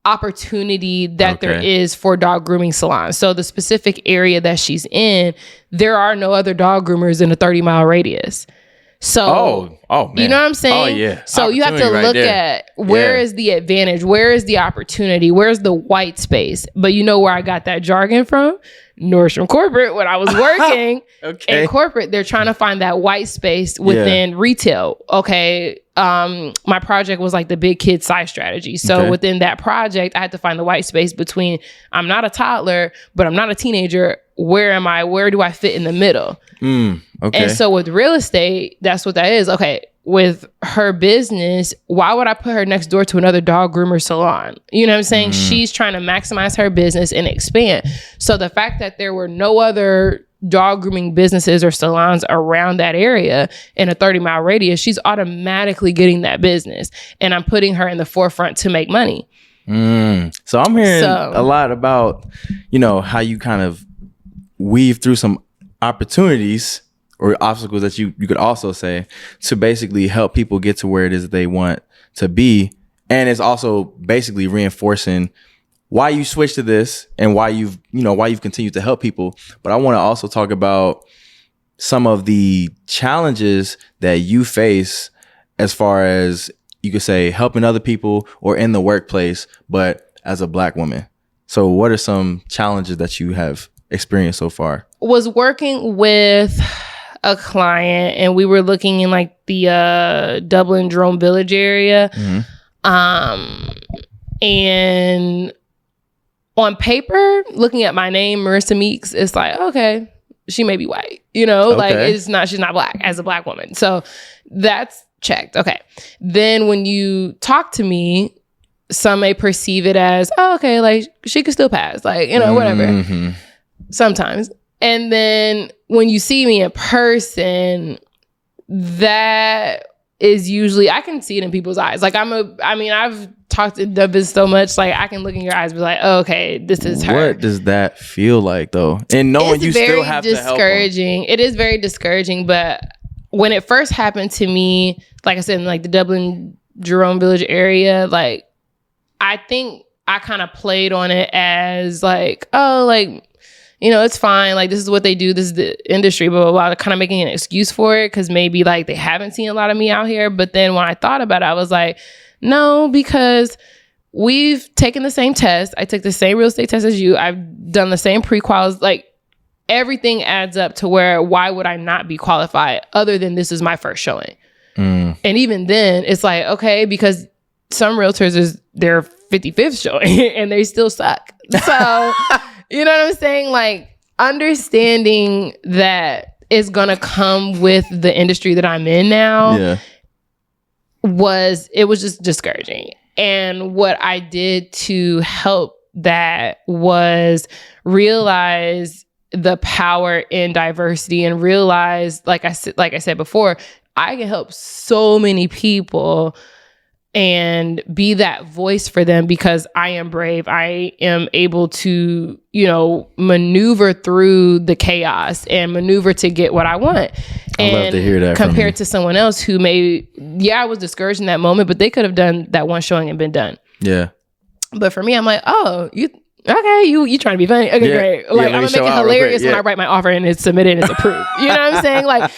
opportunity that there is for dog grooming salons. So the specific area that she's in, there are no other dog groomers in a 30-mile radius. So, man. You know what I'm saying? Oh, yeah. So you have to look at where is the advantage? Where is the opportunity? Where's the white space? But you know where I got that jargon from? Nordstrom Corporate. When I was working in corporate, they're trying to find that white space within retail. Okay. My project was like the big kid size strategy. So within that project, I had to find the white space between, I'm not a toddler, but I'm not a teenager. Where am I? Where do I fit in the middle? And so with real estate, that's what that is. Okay, with her business, why would I put her next door to another dog groomer salon? You know what I'm saying? She's trying to maximize her business and expand. So the fact that there were no other dog grooming businesses or salons around that area in a 30-mile radius, she's automatically getting that business. And I'm putting her in the forefront to make money. So I'm hearing a lot about, you know, how you kind of weave through some opportunities or obstacles that you could also say to basically help people get to where it is that they want to be. And it's also basically reinforcing why you switched to this and why you've continued to help people. But I want to also talk about some of the challenges that you face as far as, you could say, helping other people or in the workplace, but as a Black woman. So what are some challenges that you have experienced so far? Was working with a client, and we were looking in like the Dublin Jerome Village area. And on paper, looking at my name, Marissa Meeks, it's like, okay, she may be white, you know, like she's not Black as a Black woman. So that's checked. Okay. Then when you talk to me, some may perceive it as, oh, okay, like she could still pass, like, you know, whatever. Sometimes. And then when you see me in person, that is usually, I can see it in people's eyes. Like I've talked to the business so much, like I can look in your eyes and be like, oh, okay, this is her. What does that feel like though? And knowing you still have to help them. It's very discouraging. It is very discouraging, but when it first happened to me, like I said, in like the Dublin Jerome Village area, like I think I kind of played on it as like, oh, like, you know, it's fine. Like, this is what they do. This is the industry, blah, blah, blah. Kind of making an excuse for it because maybe like they haven't seen a lot of me out here. But then when I thought about it, I was like, no, because we've taken the same test. I took the same real estate test as you. I've done the same pre-quals. Like, everything adds up to where, why would I not be qualified other than this is my first showing? And even then, it's like, okay, because some realtors is their 55th showing and they still suck. So... You know what I'm saying? Like, understanding that it's going to come with the industry that I'm in now was just discouraging. And what I did to help that was realize the power in diversity and realize, like I said before, I can help so many people and be that voice for them because I am brave. I am able to, you know, maneuver through the chaos and maneuver to get what I want. I love to hear that. Compared to someone else who I was discouraged in that moment, but they could have done that one showing and been done. Yeah. But for me, I'm like, oh, you trying to be funny? Okay, great. Like, I'm gonna make it hilarious when I write my offer and it's submitted and it's approved. You know what I'm saying? Like,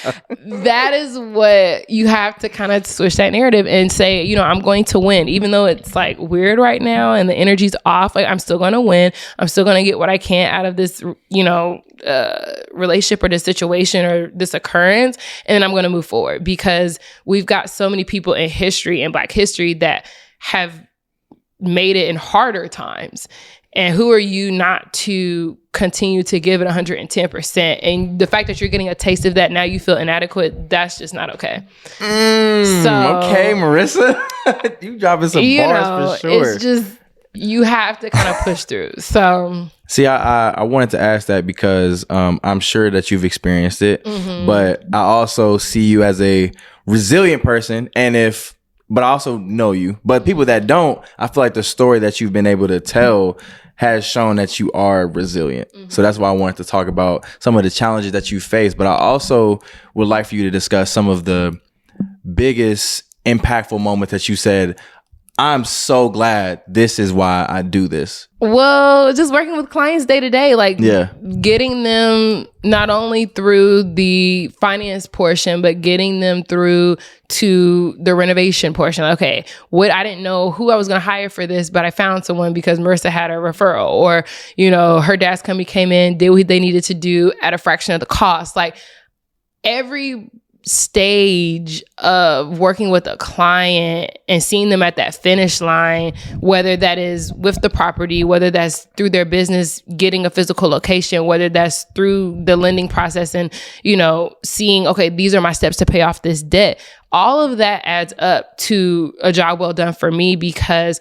that is what you have to kind of switch that narrative and say, you know, I'm going to win, even though it's like weird right now and the energy's off. Like, I'm still going to win. I'm still going to get what I can out of this, you know, relationship or this situation or this occurrence, and then I'm going to move forward because we've got so many people in history and Black history that have made it in harder times. And who are you not to continue to give it 110%? And the fact that you're getting a taste of that, now you feel inadequate, that's just not okay. Okay, Marissa. You dropping some bars for sure. It's just, you have to kind of push through. So... See, I wanted to ask that because I'm sure that you've experienced it, but I also see you as a resilient person. But I also know you. But people that don't, I feel like the story that you've been able to tell has shown that you are resilient. So that's why I wanted to talk about some of the challenges that you face. But I also would like for you to discuss some of the biggest impactful moments that you said, I'm so glad this is why I do this. Well, just working with clients day to day, like getting them not only through the finance portion, but getting them through to the renovation portion. Okay, I didn't know who I was going to hire for this, but I found someone because Marissa had a referral, or, you know, her dad's company came in, did what they needed to do at a fraction of the cost. Like, every stage of working with a client and seeing them at that finish line, whether that is with the property, whether that's through their business getting a physical location, whether that's through the lending process and, you know, seeing, okay, these are my steps to pay off this debt. all of that adds up to a job well done for me, because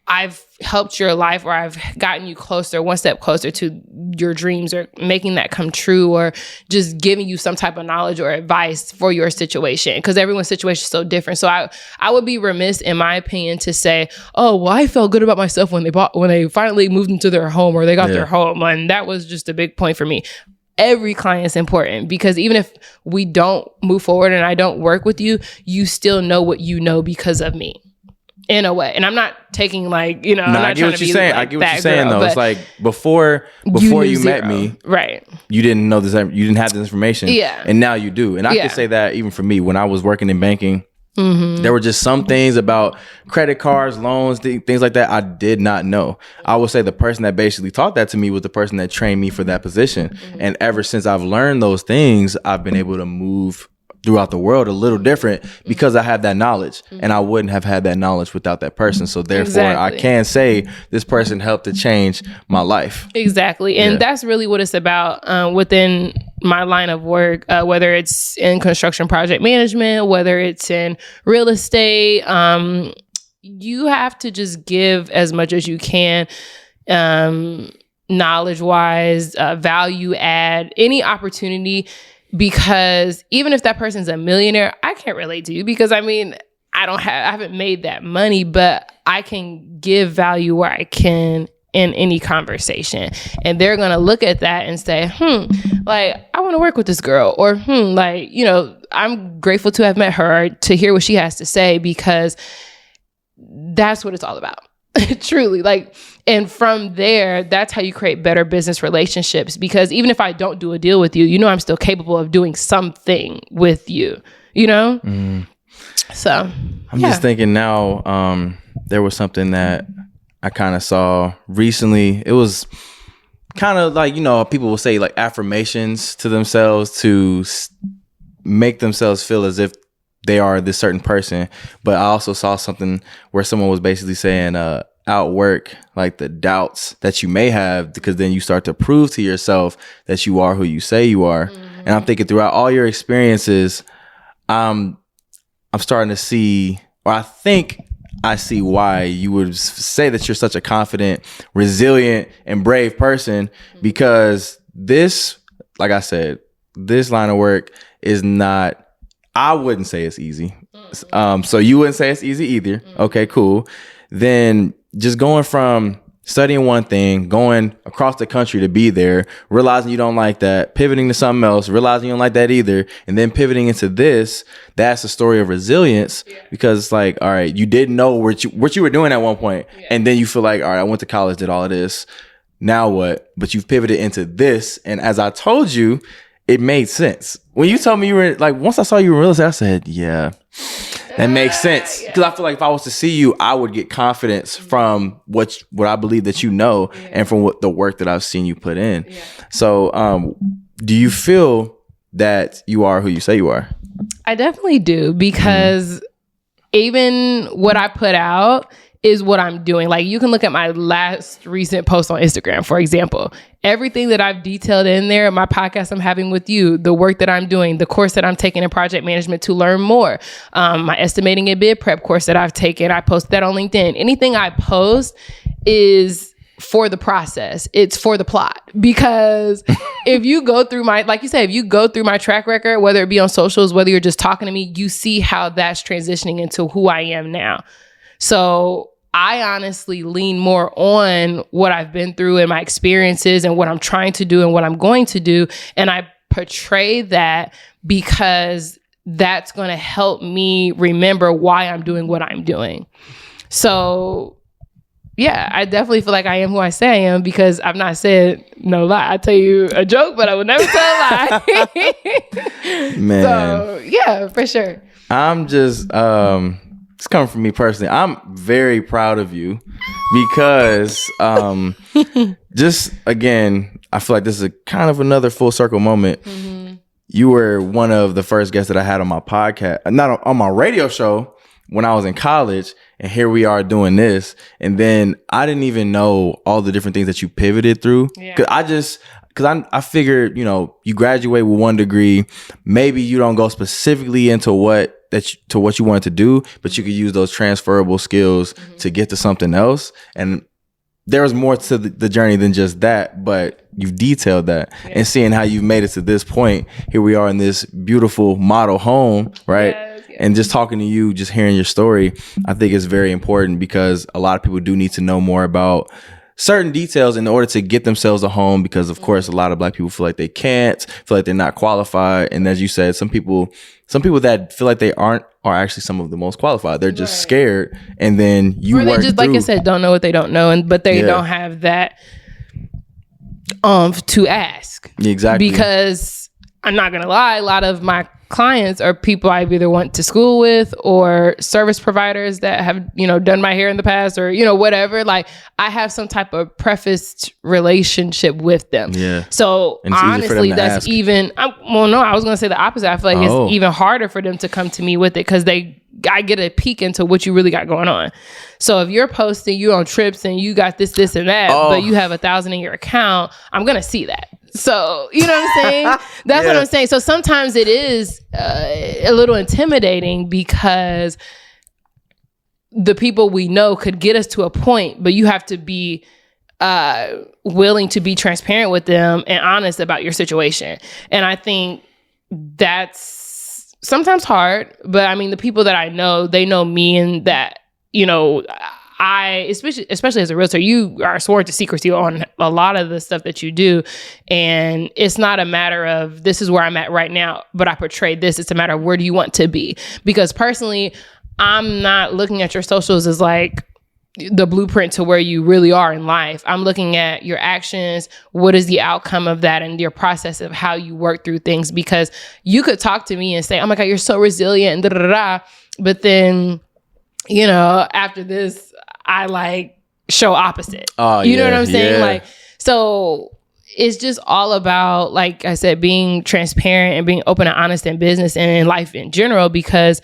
I've helped your life, or I've gotten you closer, one step closer to your dreams, or making that come true, or just giving you some type of knowledge or advice for your situation, because everyone's situation is so different. So I would be remiss, in my opinion, to say, oh, well, I felt good about myself when they finally moved into their home, or they got their home. And that was just a big point for me. Every client is important, because even if we don't move forward and I don't work with you, you still know what you know because of me. In a way. And I'm not taking like, I'm not I get trying what to you're be saying. like I get what that you're saying girl, though. It's like before you met me, right? You didn't know this. You didn't have this information. Yeah. And now you do. And I can say that even for me, when I was working in banking, there were just some things about credit cards, loans, things like that I did not know. I would say the person that basically taught that to me was the person that trained me for that position. And ever since I've learned those things, I've been able to move throughout the world a little different, because I have that knowledge, and I wouldn't have had that knowledge without that person. So therefore I can say this person helped to change my life. Exactly. And that's really what it's about within my line of work, whether it's in construction project management, whether it's in real estate. You have to just give as much as you can, knowledge wise, value add, any opportunity. Because even if that person's a millionaire, I can't relate to you, because I haven't made that money, but I can give value where I can in any conversation. And they're going to look at that and say, like, I want to work with this girl, or like, I'm grateful to have met her, to hear what she has to say, because that's what it's all about. Truly, like, and from there, that's how you create better business relationships, because even if I don't do a deal with you, I'm still capable of doing something with you, So I'm just thinking now, there was something that I kind of saw recently. It was kind of like, people will say like affirmations to themselves to make themselves feel as if they are this certain person. But I also saw something where someone was basically saying, outwork like the doubts that you may have, because then you start to prove to yourself that you are who you say you are. And I'm thinking throughout all your experiences, I'm starting to see, or I think I see why you would say that you're such a confident, resilient, and brave person, because this, like I said, this line of work is not, I wouldn't say it's easy. So you wouldn't say it's easy either. Okay, cool. Then just going from studying one thing, going across the country to be there, realizing you don't like that, pivoting to something else, realizing you don't like that either, and then pivoting into this, that's a story of resilience. Because it's like, all right, you didn't know what you were doing at one point, and then you feel like, all right, I went to college, did all of this, now what? But you've pivoted into this, and as I told you, it made sense. When you told me you were like, once I saw you in real estate, I said, yeah, that makes sense. Because I feel like if I was to see you, I would get confidence from what I believe that you know, and from what the work that I've seen you put in. So do you feel that you are who you say you are? I definitely do, because even what I put out is what I'm doing. Like, you can look at my last recent post on Instagram, for example. Everything that I've detailed in there, my podcast I'm having with you, the work that I'm doing, the course that I'm taking in project management to learn more, my estimating and bid prep course that I've taken, I post that on LinkedIn. Anything I post is for the process. It's for the plot. Because if you go through like you said, if you go through my track record, whether it be on socials, whether you're just talking to me, you see how that's transitioning into who I am now. So I honestly lean more on what I've been through and my experiences and what I'm trying to do and what I'm going to do. And I portray that because that's going to help me remember why I'm doing what I'm doing. So yeah, I definitely feel like I am who I say I am, because I've not said no lie. I tell you a joke, but I would never tell a lie. Man. So yeah, for sure. I'm just, it's coming from me personally. I'm very proud of you, because just again, I feel like this is a kind of another full circle moment. You were one of the first guests that I had on my podcast, not on my radio show, when I was in college, and here we are doing this. And then I didn't even know all the different things that you pivoted through. Because I figured, you graduate with one degree, maybe you don't go specifically into what to what you wanted to do, but you could use those transferable skills to get to something else. And there was more to the journey than just that, but you've detailed that. And seeing how you've made it to this point. Here we are in this beautiful model home, right? Yes. And just talking to you, just hearing your story, I think is very important, because a lot of people do need to know more about certain details in order to get themselves a home, because of course a lot of Black people feel like they can't, feel like they're not qualified. And as you said, some people that feel like they aren't are actually some of the most qualified. They're just scared, and then you work just through, like I said, don't know what they don't know, but they don't have that to ask. Exactly. Because I'm not gonna lie, a lot of my clients are people I've either went to school with or service providers that have, done my hair in the past, or, whatever. Like, I have some type of prefaced relationship with them. Yeah. So honestly, that's even, I was going to say the opposite. I feel like it's even harder for them to come to me with it, because I get a peek into what you really got going on. So if you're posting, you're on trips and you got this and that, but you have 1,000 in your account, I'm going to see that. So, you know what I'm saying? That's what I'm saying. So sometimes it is a little intimidating, because the people we know could get us to a point, but you have to be willing to be transparent with them and honest about your situation. And I think that's sometimes hard, but I mean, the people that I know, they know me, and that, I, especially as a realtor, you are sworn to secrecy on a lot of the stuff that you do. And it's not a matter of this is where I'm at right now, but I portray this. It's a matter of where do you want to be? Because personally, I'm not looking at your socials as like the blueprint to where you really are in life. I'm looking at your actions. What is the outcome of that, and your process of how you work through things? Because you could talk to me and say, oh my God, you're so resilient, and da-da-da-da. But then, after this, I like show opposite. You know what I'm saying? Yeah. Like, so it's just all about, like I said, being transparent and being open and honest in business and in life in general. Because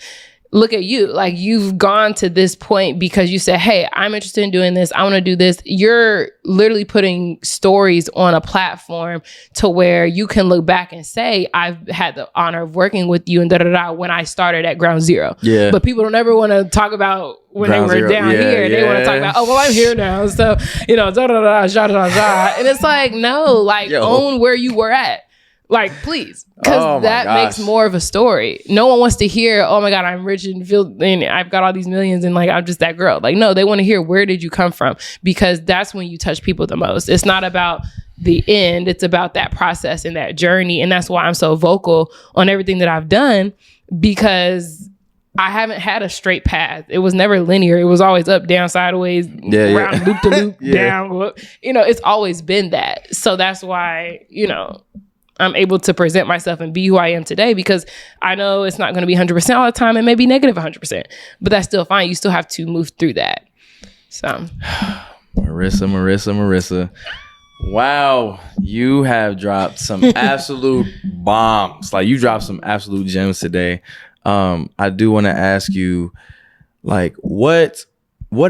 look at you, like, you've gone to this point because you said, hey, I'm interested in doing this. I want to do this. You're literally putting stories on a platform to where you can look back and say, I've had the honor of working with you and when I started at ground zero. Yeah. But people don't ever want to talk about when ground they were down here. They want to talk about, I'm here now. So, and it's like, no, like, own where you were at. Like, please, because that makes more of a story. No one wants to hear, oh my God, I'm rich and I've got all these millions and like, I'm just that girl. Like, no, they want to hear, where did you come from? Because that's when you touch people the most. It's not about the end. It's about that process and that journey. And that's why I'm so vocal on everything that I've done, because I haven't had a straight path. It was never linear. It was always up, down, sideways, round, loop to loop, down. It's always been that. So that's why, I'm able to present myself and be who I am today, because I know it's not going to be 100% all the time, and maybe negative 100%, but that's still fine. You still have to move through that. So Marissa. Wow. You have dropped some absolute bombs. Like, you dropped some absolute gems today. I do want to ask you, like, what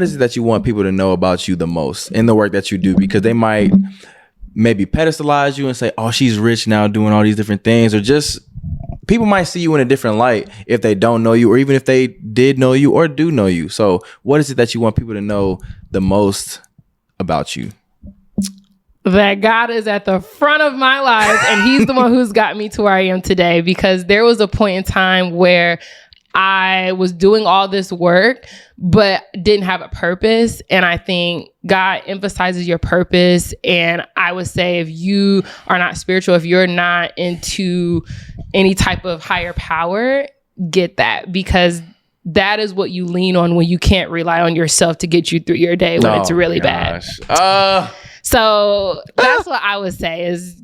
is it that you want people to know about you the most in the work that you do? Because they might maybe pedestalize you and say, oh, she's rich now doing all these different things, or just people might see you in a different light if they don't know you, or even if they did know you or do know you. So what is it that you want people to know the most about you? That God is at the front of my life, and he's the one who's got me to where I am today. Because there was a point in time where I was doing all this work, but didn't have a purpose. And I think God emphasizes your purpose. And I would say, if you are not spiritual, if you're not into any type of higher power, get that, because that is what you lean on when you can't rely on yourself to get you through your day when it's really bad. So that's what I would say is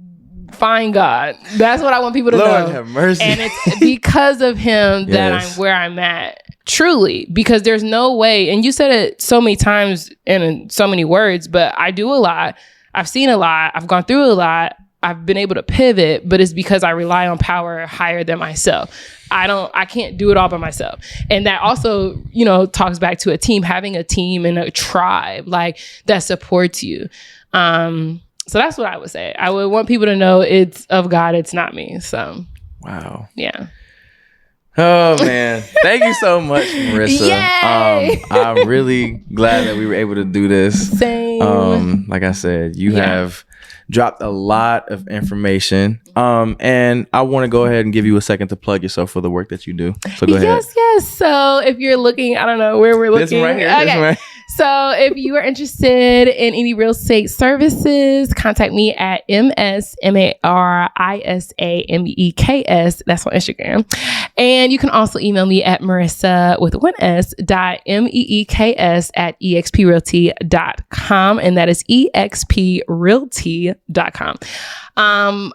find God. That's what I want people to Lord know. Have mercy. And it's because of him that I'm where I'm at. Truly, because there's no way, and you said it so many times and in so many words, but I do a lot. I've seen a lot. I've gone through a lot. I've been able to pivot, but it's because I rely on power higher than myself. I can't do it all by myself. And that also, talks back to a team, having a team and a tribe like that supports you. So that's what I would say. I would want people to know it's of God. It's not me. So, wow. Yeah. Oh man, thank you so much, Marissa. Yay! I'm really glad that we were able to do this. Same. Like I said, you have dropped a lot of information. And I want to go ahead and give you a second to plug yourself for the work that you do. So go ahead. Yes. So if you're looking, I don't know where we're looking. This one right here. Okay. This one right. So if you are interested in any real estate services, contact me at MSMARISAMEKS. That's on Instagram. And you can also email me at Marissa with one S .MEEKS at exprealty.com. And that is exprealty.com.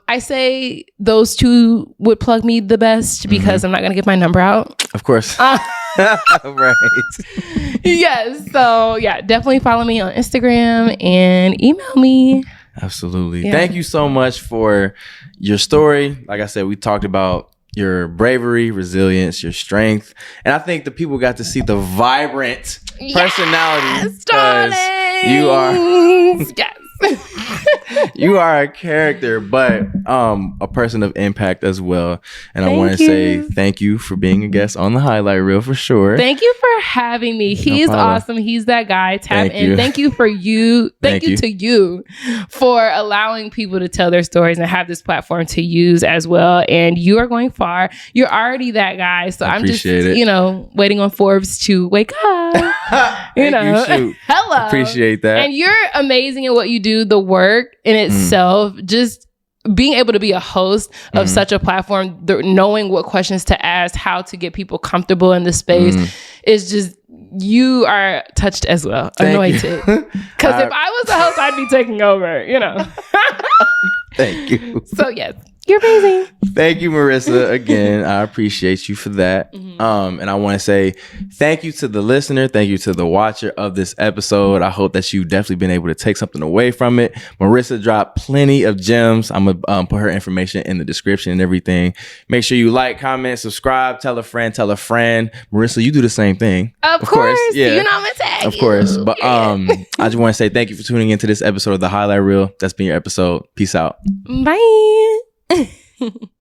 I say those two would plug me the best because I'm not going to give my number out. Of course. Right. Yes. So yeah, definitely follow me on Instagram and email me. Absolutely. Yeah. Thank you so much for your story. Like I said, we talked about your bravery, resilience, your strength. And I think the people got to see the vibrant personality. Yes, you are yes. you are a character, but a person of impact as well. And I want to say thank you for being a guest on the highlight reel for sure. Thank you for having me. He's awesome. He's that guy. Tap in. Thank you for you. Thank you to you for allowing people to tell their stories and have this platform to use as well. And you are going far. You're already that guy. So I'm just, waiting on Forbes to wake up. Hello. Appreciate that. And you're amazing at what you do. The work in itself, just being able to be a host of such a platform, knowing what questions to ask, how to get people comfortable in the space is just, you are touched as well. Anointed. Because if I was a host, I'd be taking over, Thank you. So yes. You're amazing. Thank you, Marissa. Again, I appreciate you for that. And I want to say thank you to the listener. Thank you to the watcher of this episode. I hope that you've definitely been able to take something away from it. Marissa dropped plenty of gems. I'm going to put her information in the description and everything. Make sure you like, comment, subscribe, tell a friend. Marissa, you do the same thing. Of course. Yeah. You know I'm going to tag Of course. But I just want to say thank you for tuning into this episode of The Highlight Reel. That's been your episode. Peace out. Bye.